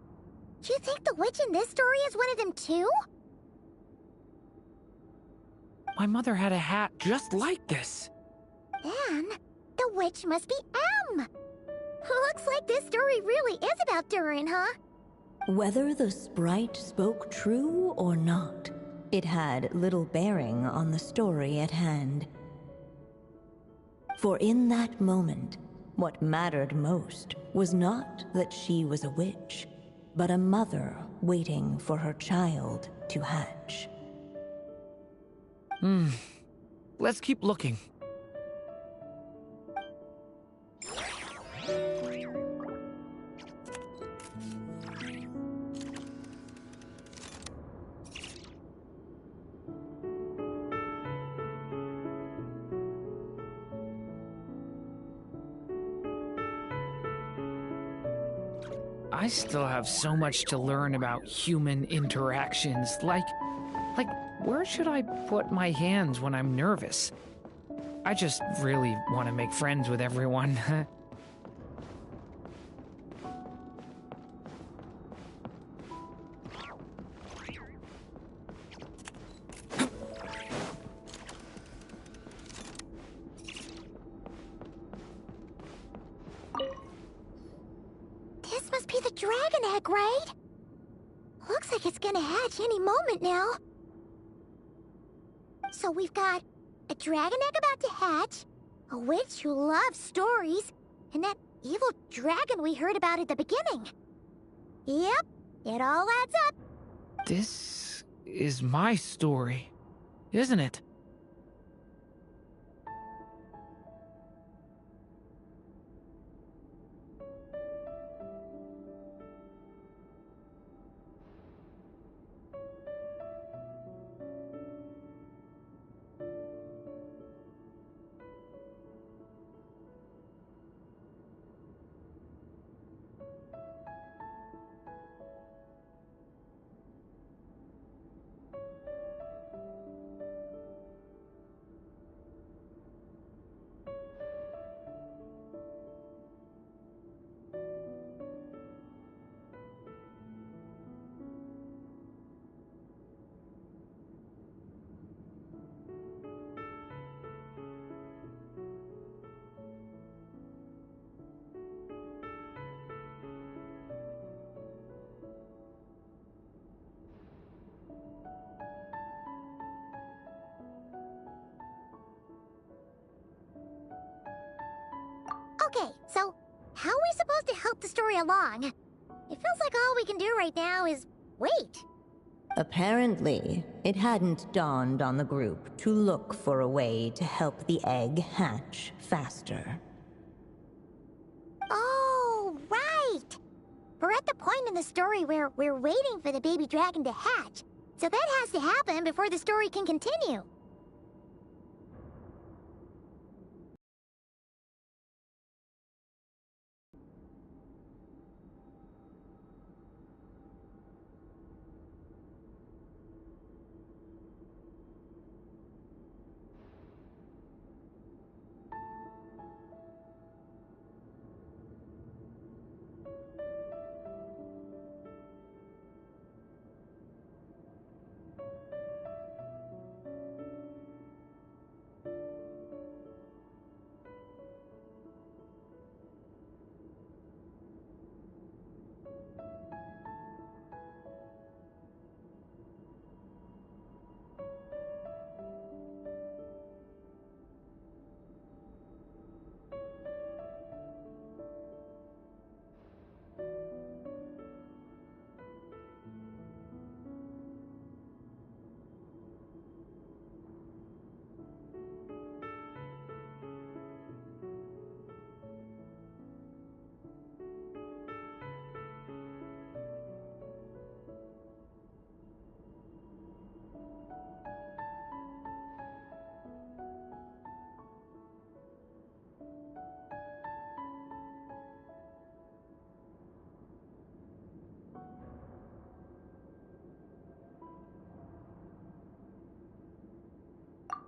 Do you think the witch in this story is one of them too? My mother had a hat just like this. Then, the witch must be M. Looks like this story really is about Durin, huh? Whether the sprite spoke true or not, it had little bearing on the story at hand. For in that moment, what mattered most was not that she was a witch, but a mother waiting for her child to hatch. Let's keep looking. I still have so much to learn about human interactions. Like, where should I put my hands when I'm nervous? I just really want to make friends with everyone. This must be the dragon egg, right? Looks like it's gonna hatch any moment now. So we've got a dragon egg about to hatch, a witch who loves stories, and that evil dragon we heard about at the beginning. Yep, it all adds up. This is my story, isn't it? Okay, so how are we supposed to help the story along? It feels like all we can do right now is wait. Apparently, it hadn't dawned on the group to look for a way to help the egg hatch faster. Oh, right! We're at the point in the story where we're waiting for the baby dragon to hatch. So that has to happen before the story can continue.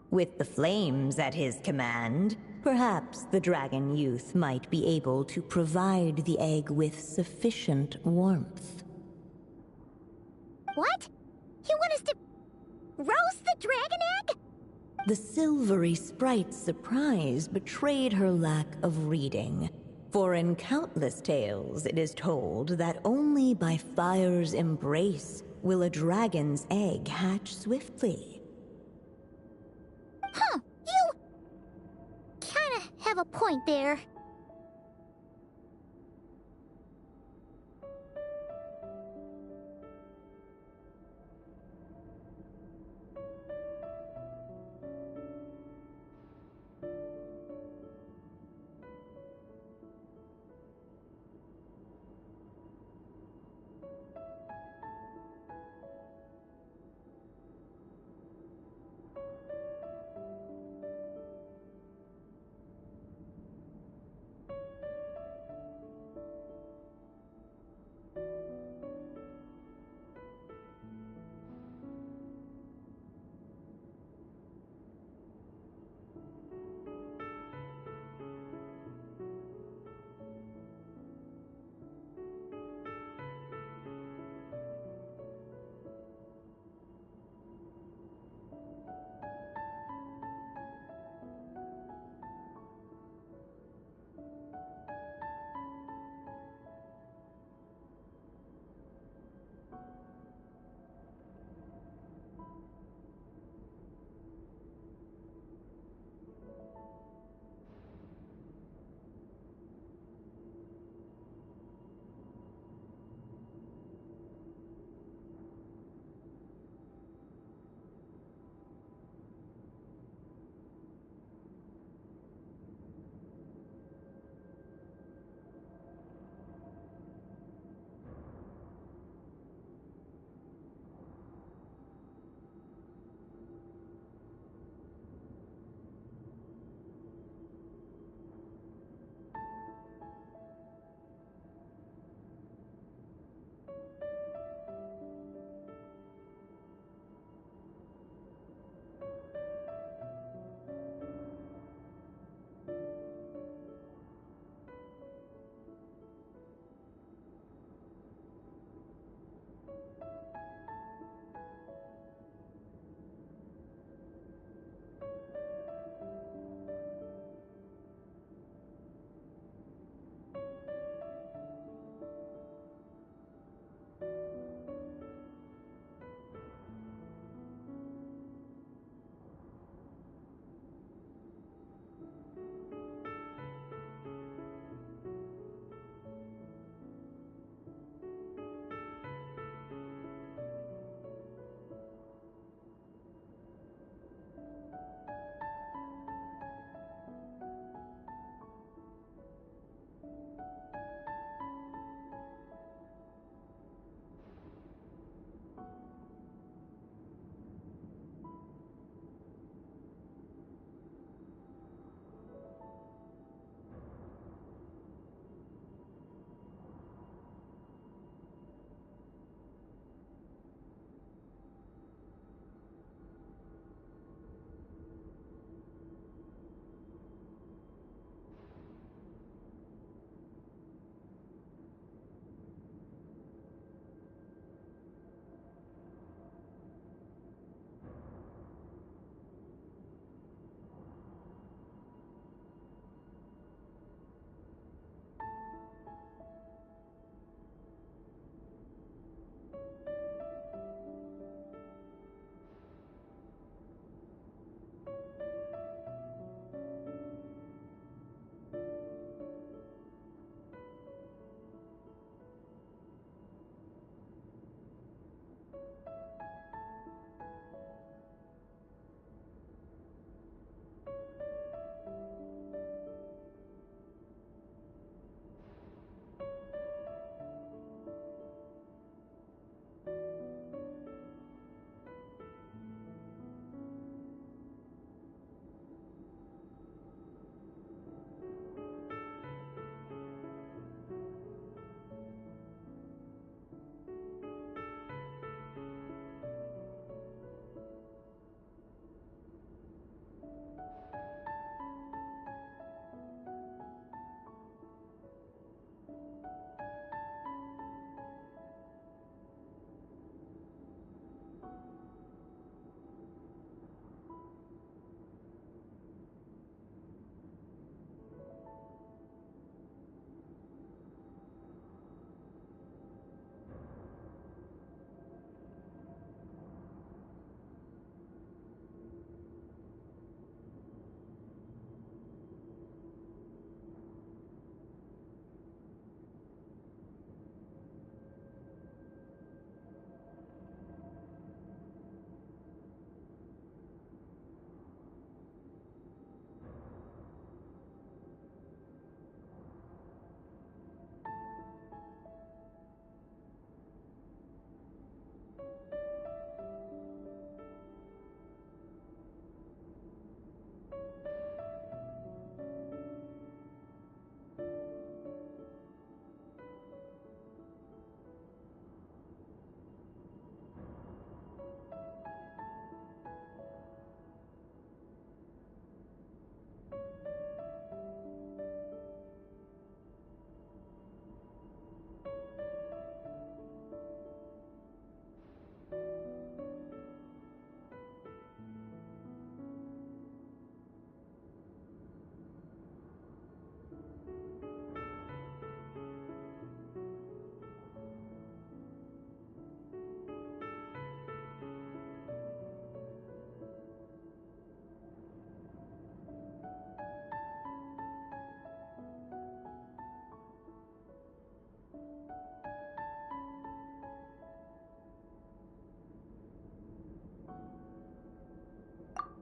With the flames at his command, perhaps the dragon youth might be able to provide the egg with sufficient warmth. What? You want us to roast the dragon egg? The silvery sprite's surprise betrayed her lack of reading. For in countless tales it is told that only by fire's embrace will a dragon's egg hatch swiftly. Huh, you kinda have a point there.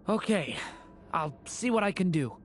Okay, I'll see what I can do.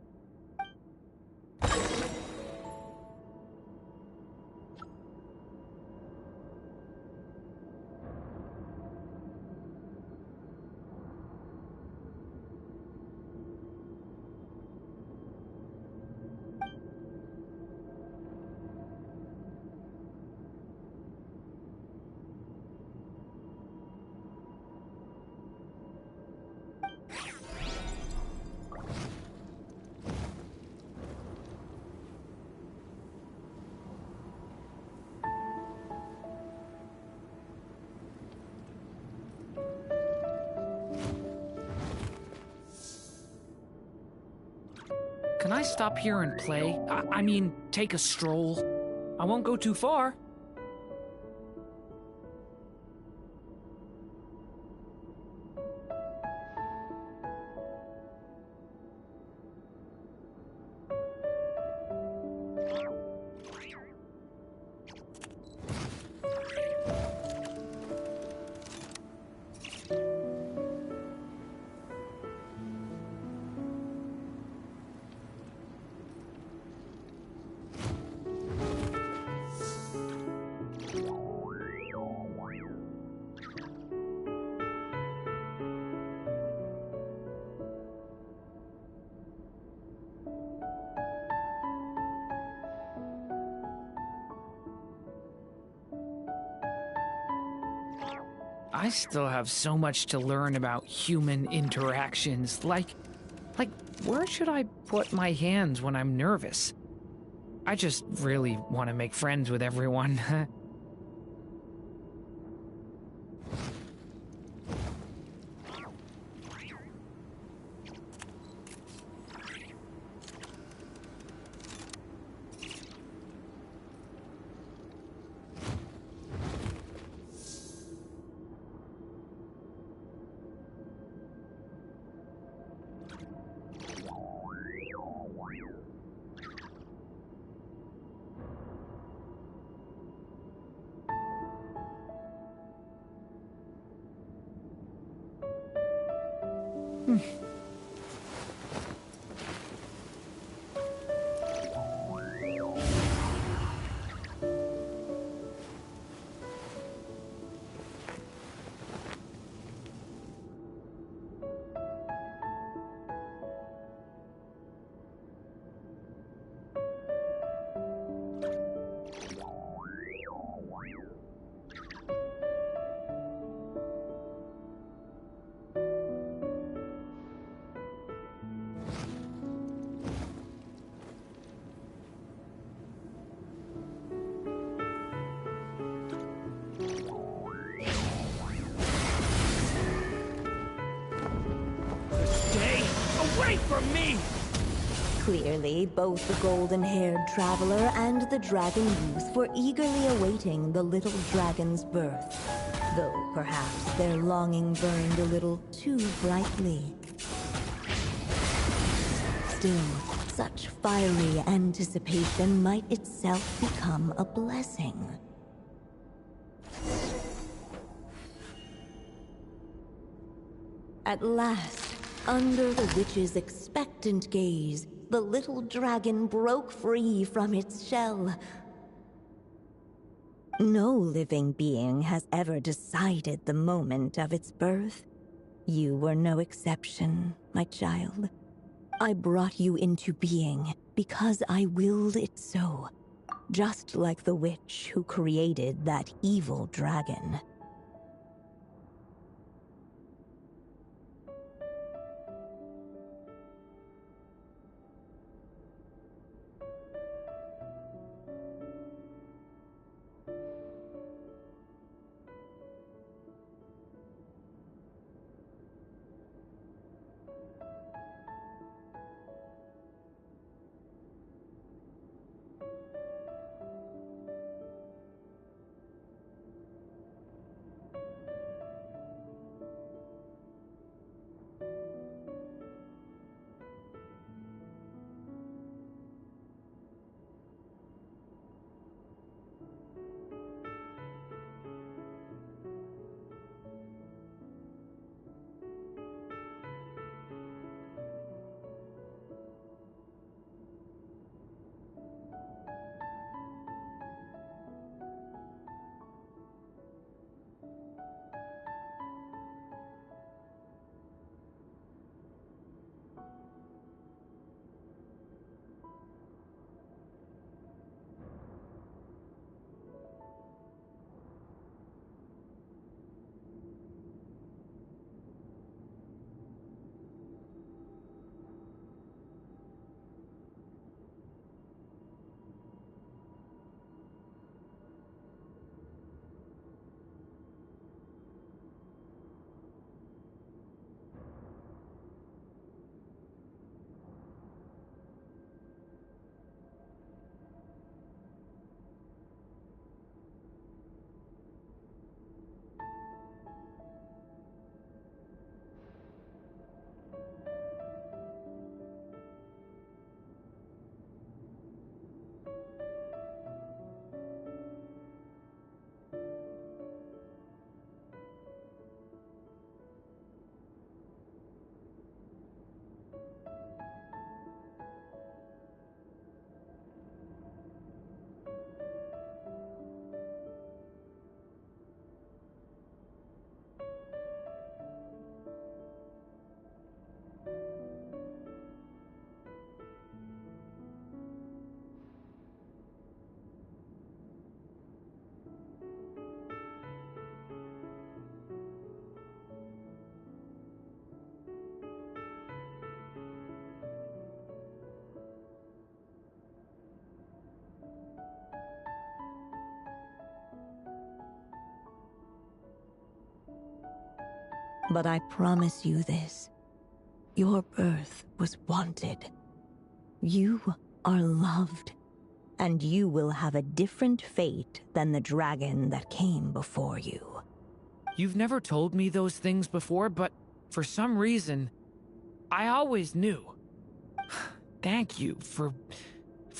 Can I stop here and play? I mean, take a stroll. I won't go too far. I still have so much to learn about human interactions. Like, where should I put my hands when I'm nervous? I just really want to make friends with everyone. Away from me! Clearly, both the golden-haired traveler and the dragon youth were eagerly awaiting the little dragon's birth, though perhaps their longing burned a little too brightly. Still, such fiery anticipation might itself become a blessing. At last, under the witch's expectant gaze, the little dragon broke free from its shell. No living being has ever decided the moment of its birth. You were no exception, my child. I brought you into being because I willed it so, just like the witch who created that evil dragon. But I promise you this. Your birth was wanted. You are loved. And you will have a different fate than the dragon that came before you. You've never told me those things before, but for some reason, I always knew. Thank you for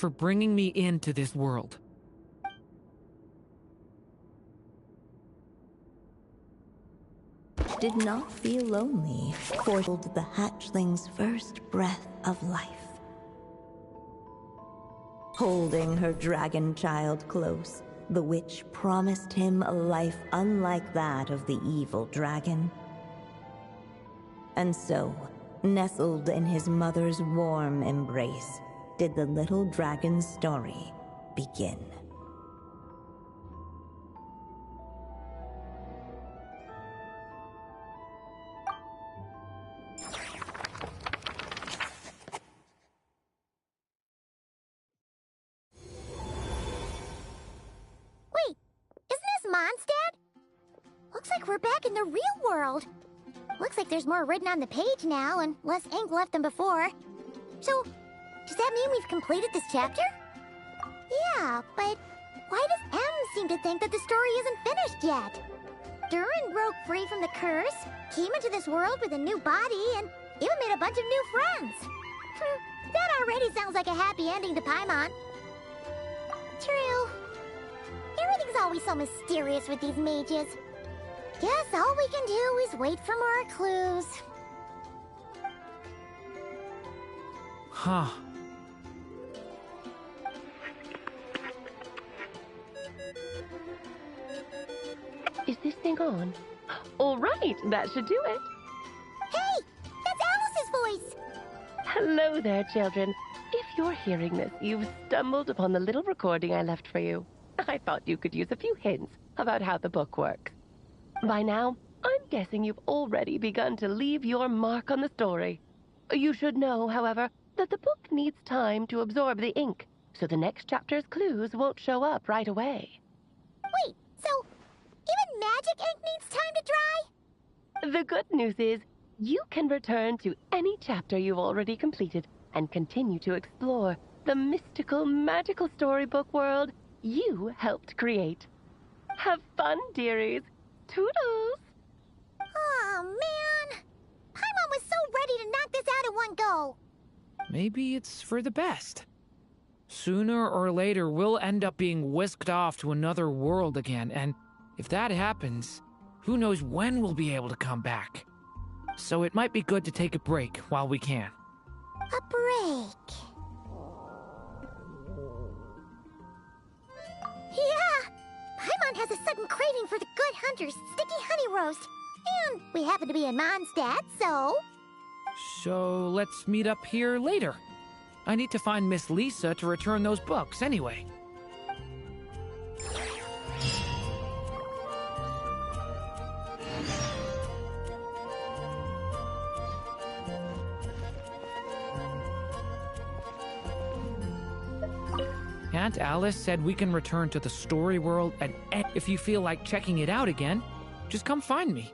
bringing me into this world. Did not feel lonely, for the hatchling's first breath of life. Holding her dragon child close, the witch promised him a life unlike that of the evil dragon. And so, nestled in his mother's warm embrace, did the little dragon's story begin. Wait, isn't this Mondstadt? Looks like we're back in the real world. Looks like there's more written on the page now and less ink left than before. So, does that mean we've completed this chapter? Yeah, but why does M seem to think that the story isn't finished yet? Durin broke free from the curse, came into this world with a new body, and even made a bunch of new friends. That already sounds like a happy ending to Paimon. True. Everything's always so mysterious with these mages. Guess all we can do is wait for more clues. Huh. Is this thing on? All right, that should do it. Hey! That's Alice's voice! Hello there, children. If you're hearing this, you've stumbled upon the little recording I left for you. I thought you could use a few hints about how the book works. By now, I'm guessing you've already begun to leave your mark on the story. You should know, however, that the book needs time to absorb the ink, so the next chapter's clues won't show up right away. Wait, so even magic ink needs time to dry? The good news is, you can return to any chapter you've already completed and continue to explore the mystical, magical storybook world you helped create. Have fun, dearies. Toodles! Oh, man! Paimon was so ready to knock this out in one go! Maybe it's for the best. Sooner or later, we'll end up being whisked off to another world again, and if that happens, who knows when we'll be able to come back. So it might be good to take a break while we can. A break. Yeah! Paimon has a sudden craving for the Good Hunter's sticky honey roast. And we happen to be in Mondstadt, so... So let's meet up here later. I need to find Miss Lisa to return those books anyway. Aunt Alice said we can return to the story world, and if you feel like checking it out again, just come find me.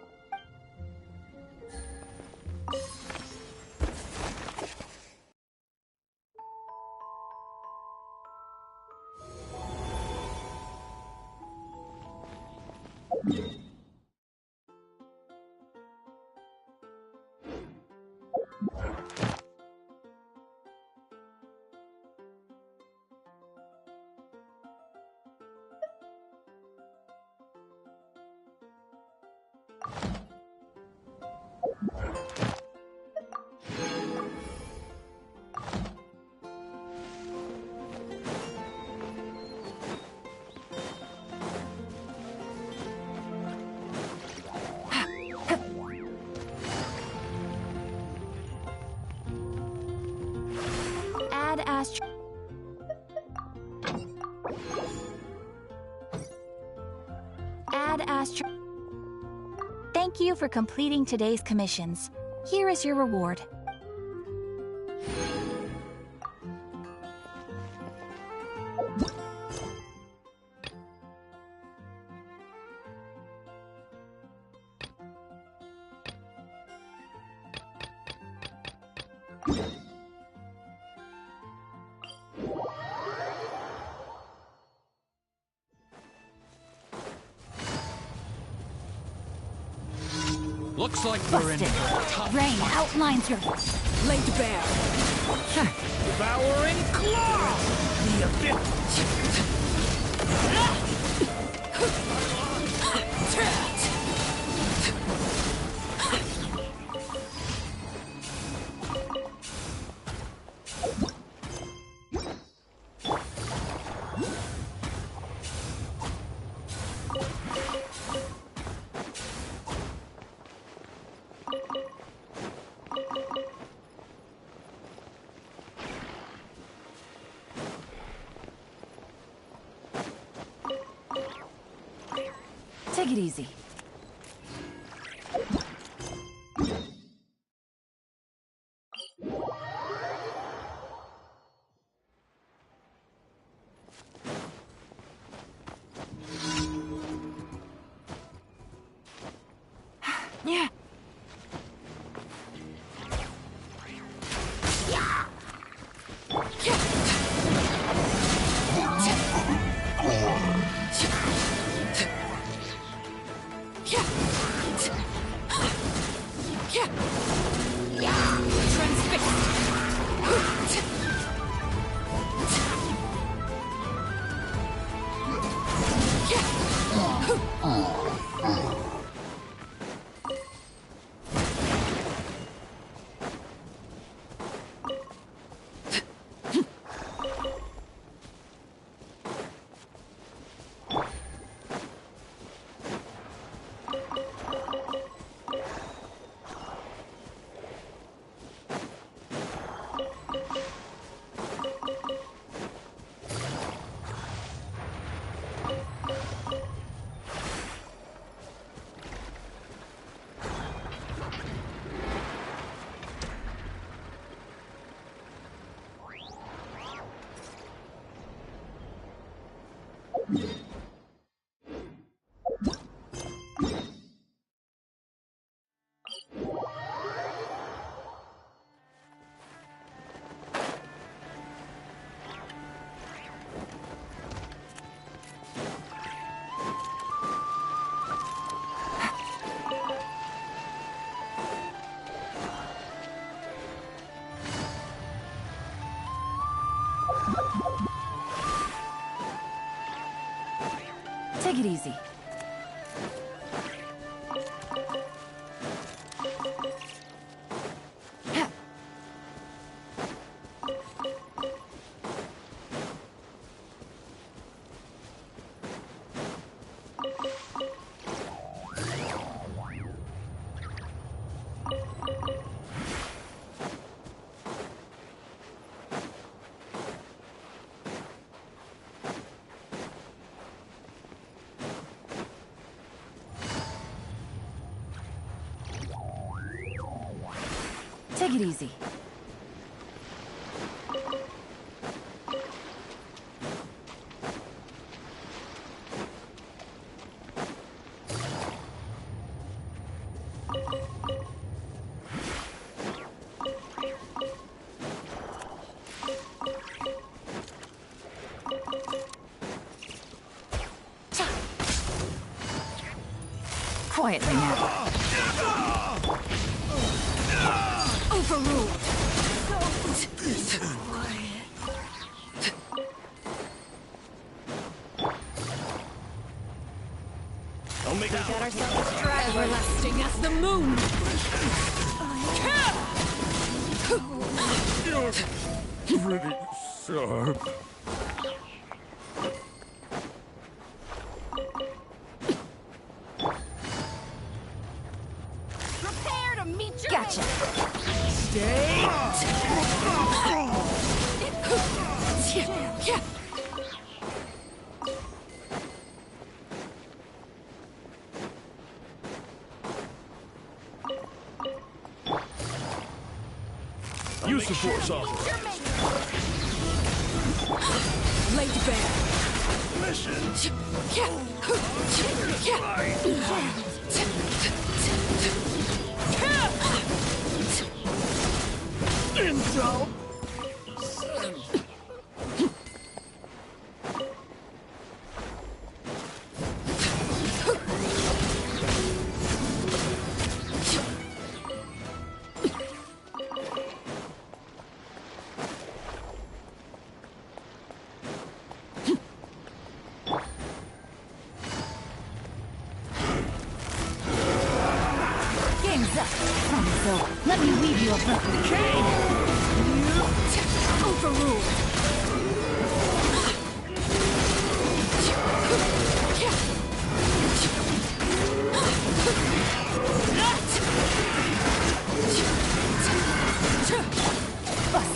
Add Astro. Thank you for completing today's commissions. Here is your reward. Looks like we're in Busted. Rain outlines your... Laid bare. devouring claw! The abyss! Take it easy. Yeah. Take it easy. Take it easy. Quietly now. Overruled. Don't make We got ourselves a drag. Everlasting as the moon. You're pretty sharp. Prepare to meet your Gotcha. Stay! Use the force officer. laid bare. Mission. Intro!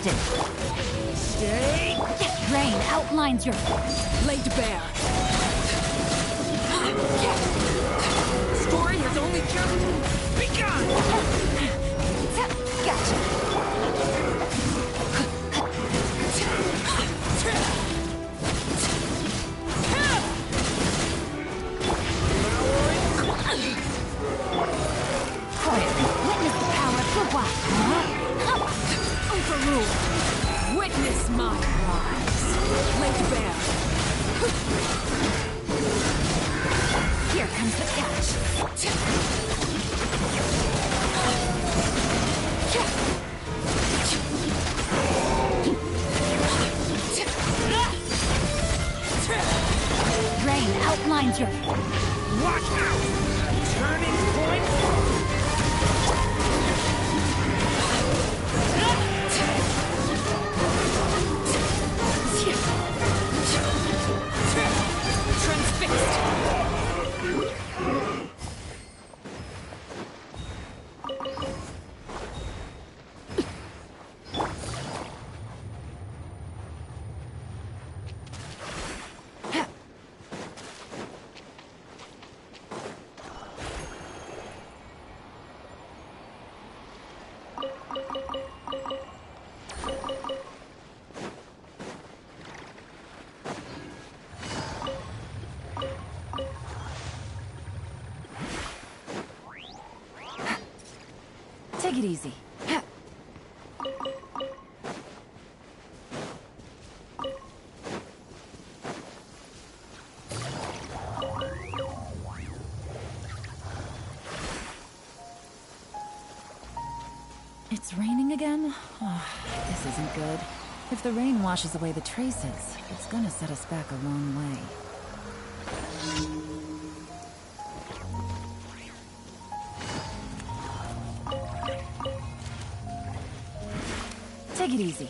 exhausted. Stay! Rain outlines your... Laid bare. Story has only just begun! Gotcha. Quietly, witness the power of the wild. Overruled. Witness my rise. Laid bare. Here comes the catch. Rain outlines your... Watch out! Turning point! Take it easy. It's raining again? Oh, this isn't good. If the rain washes away the traces, it's gonna set us back a long way. Take it easy.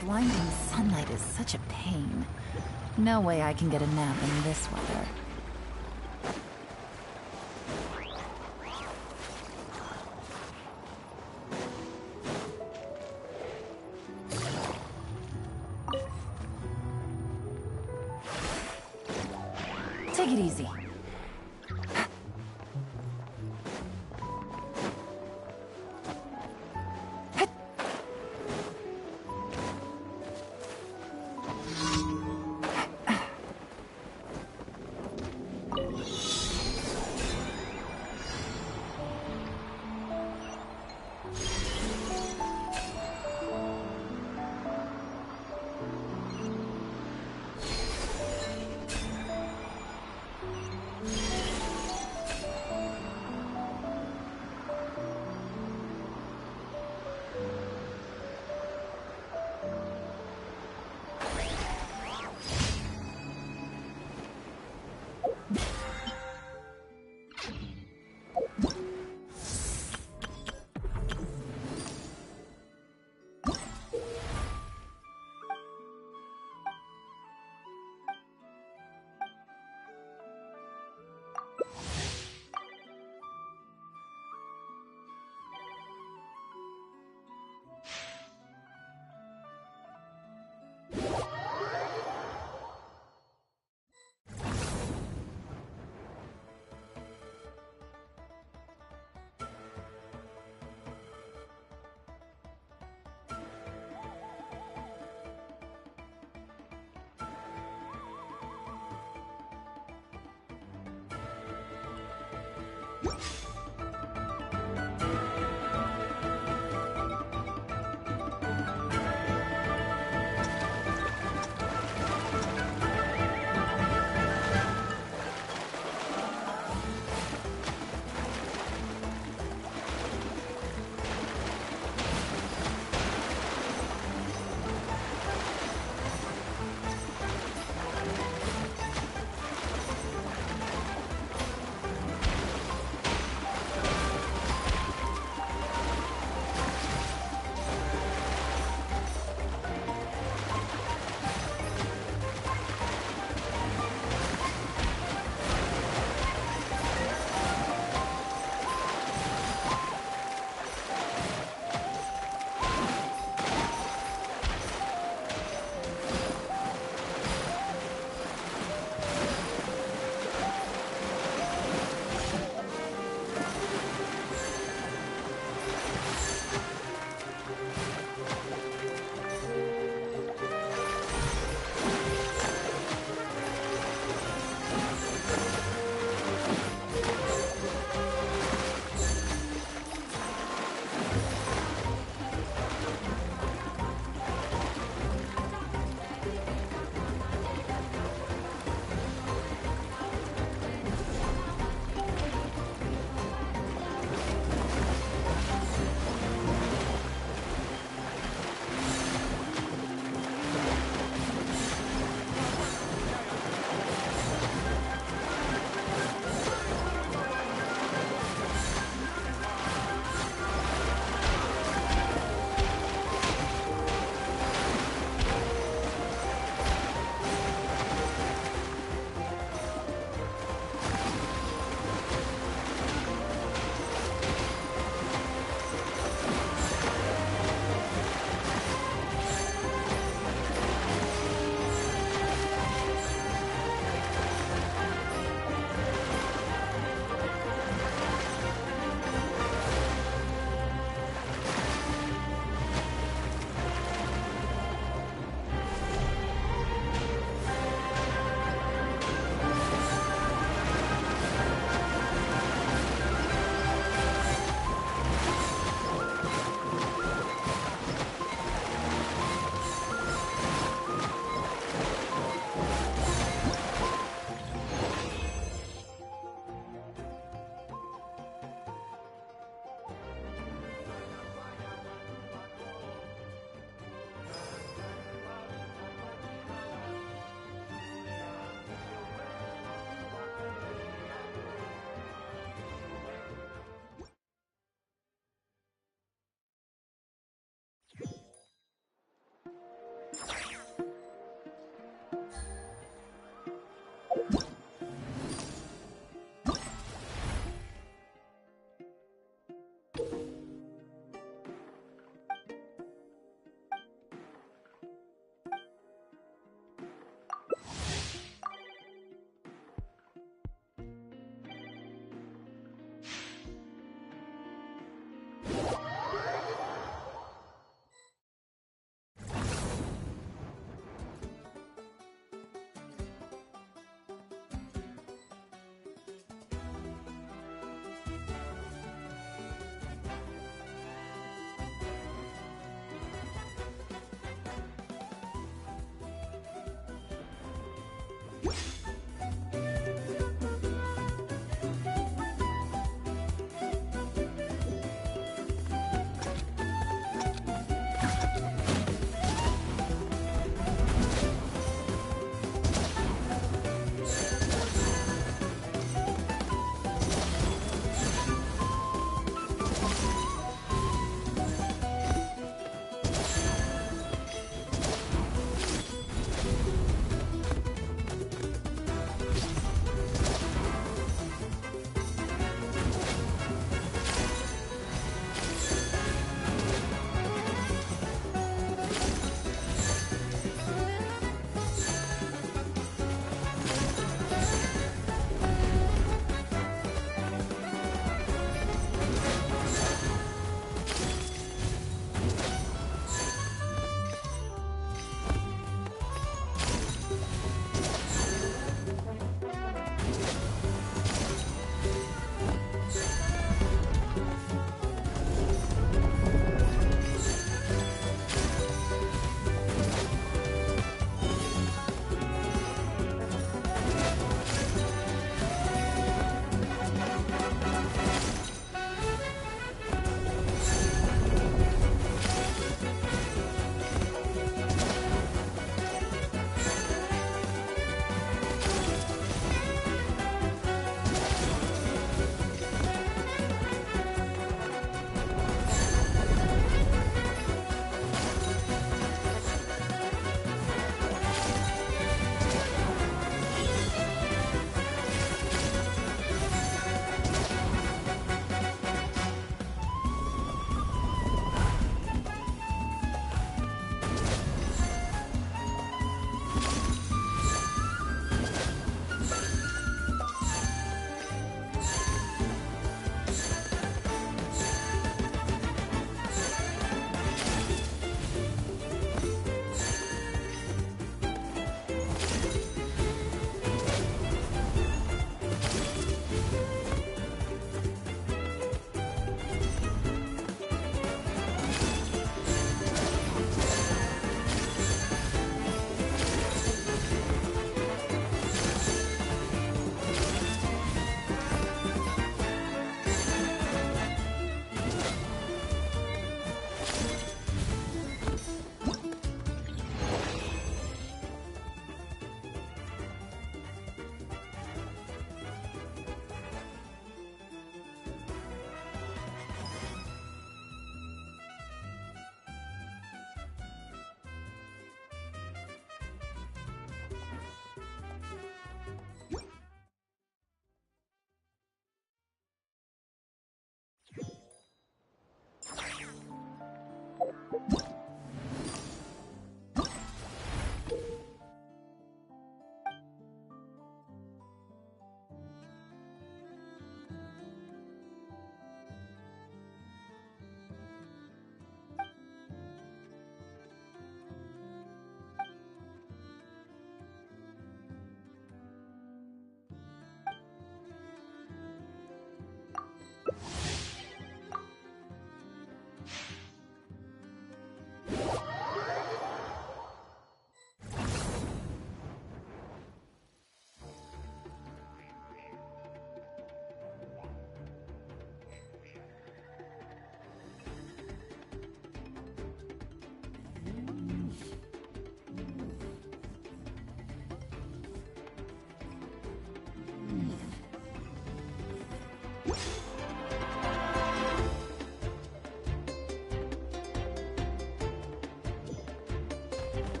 Blinding sunlight is such a pain. No way I can get a nap in this weather. Take it easy.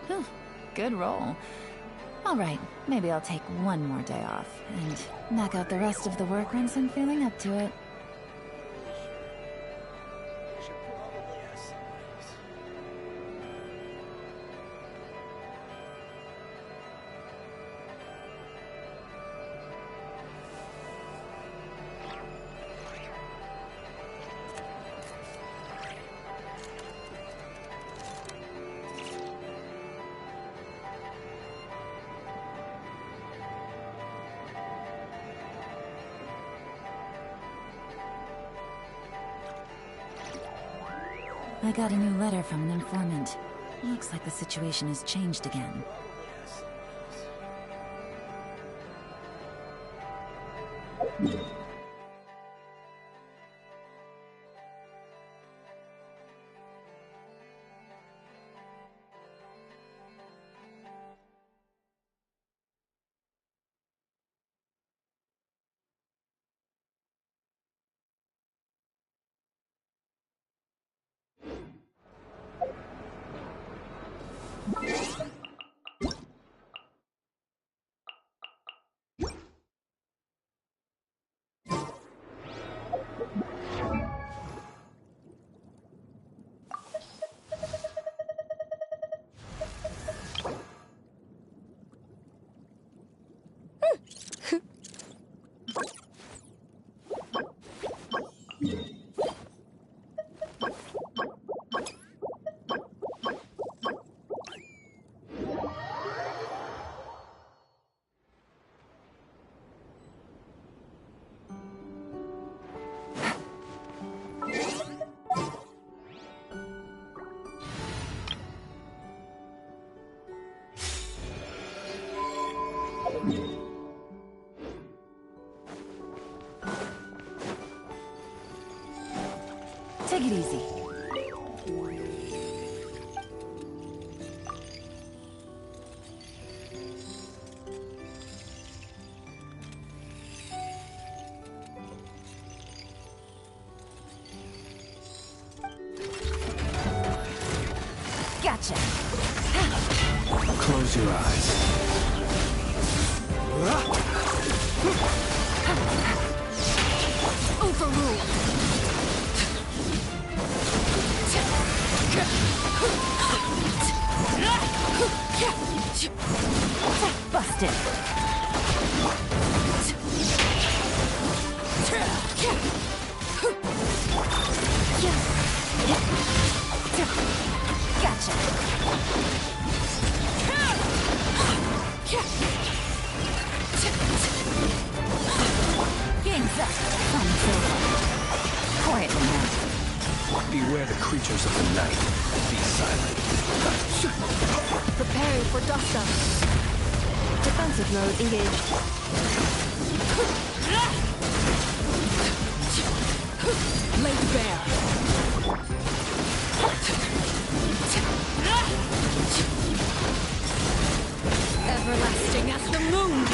Whew, good roll. All right, maybe I'll take one more day off and knock out the rest of the work once I'm feeling up to it. Should probably ask somebody else. I got a new letter from an informant. Looks like the situation has changed again. Take it easy. Gotcha. Close your eyes. Overruled. Busted. Gotcha. Game's up. Fun's over. Quietly now. Beware the creatures of the night. Be silent. Preparing for dust-up. Defensive mode engaged. Laid bare. Everlasting as the moon.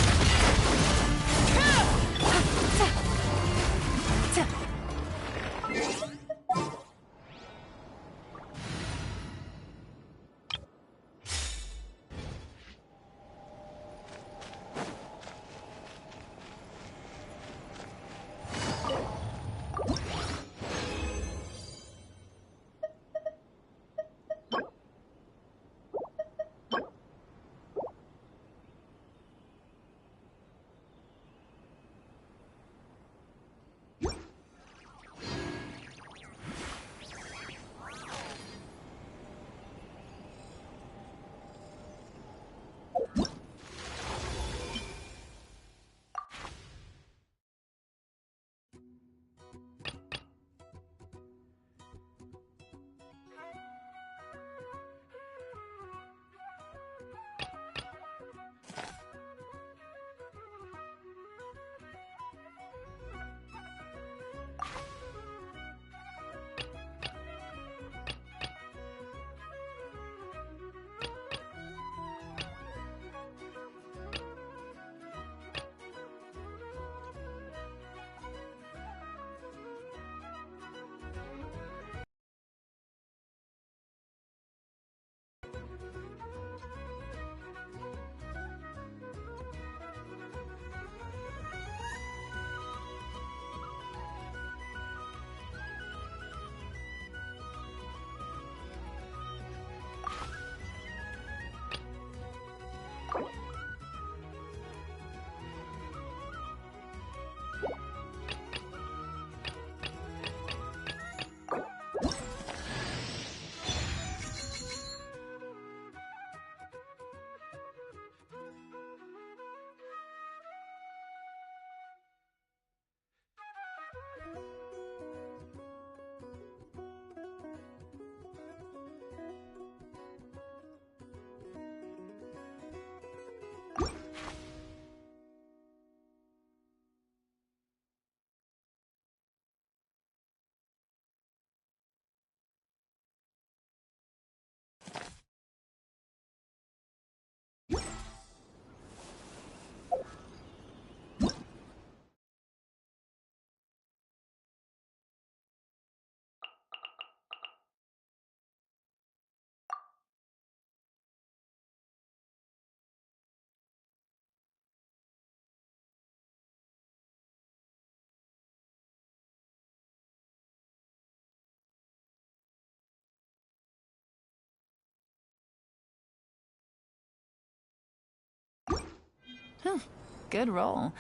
Good roll.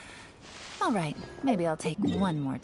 All right, maybe I'll take one more.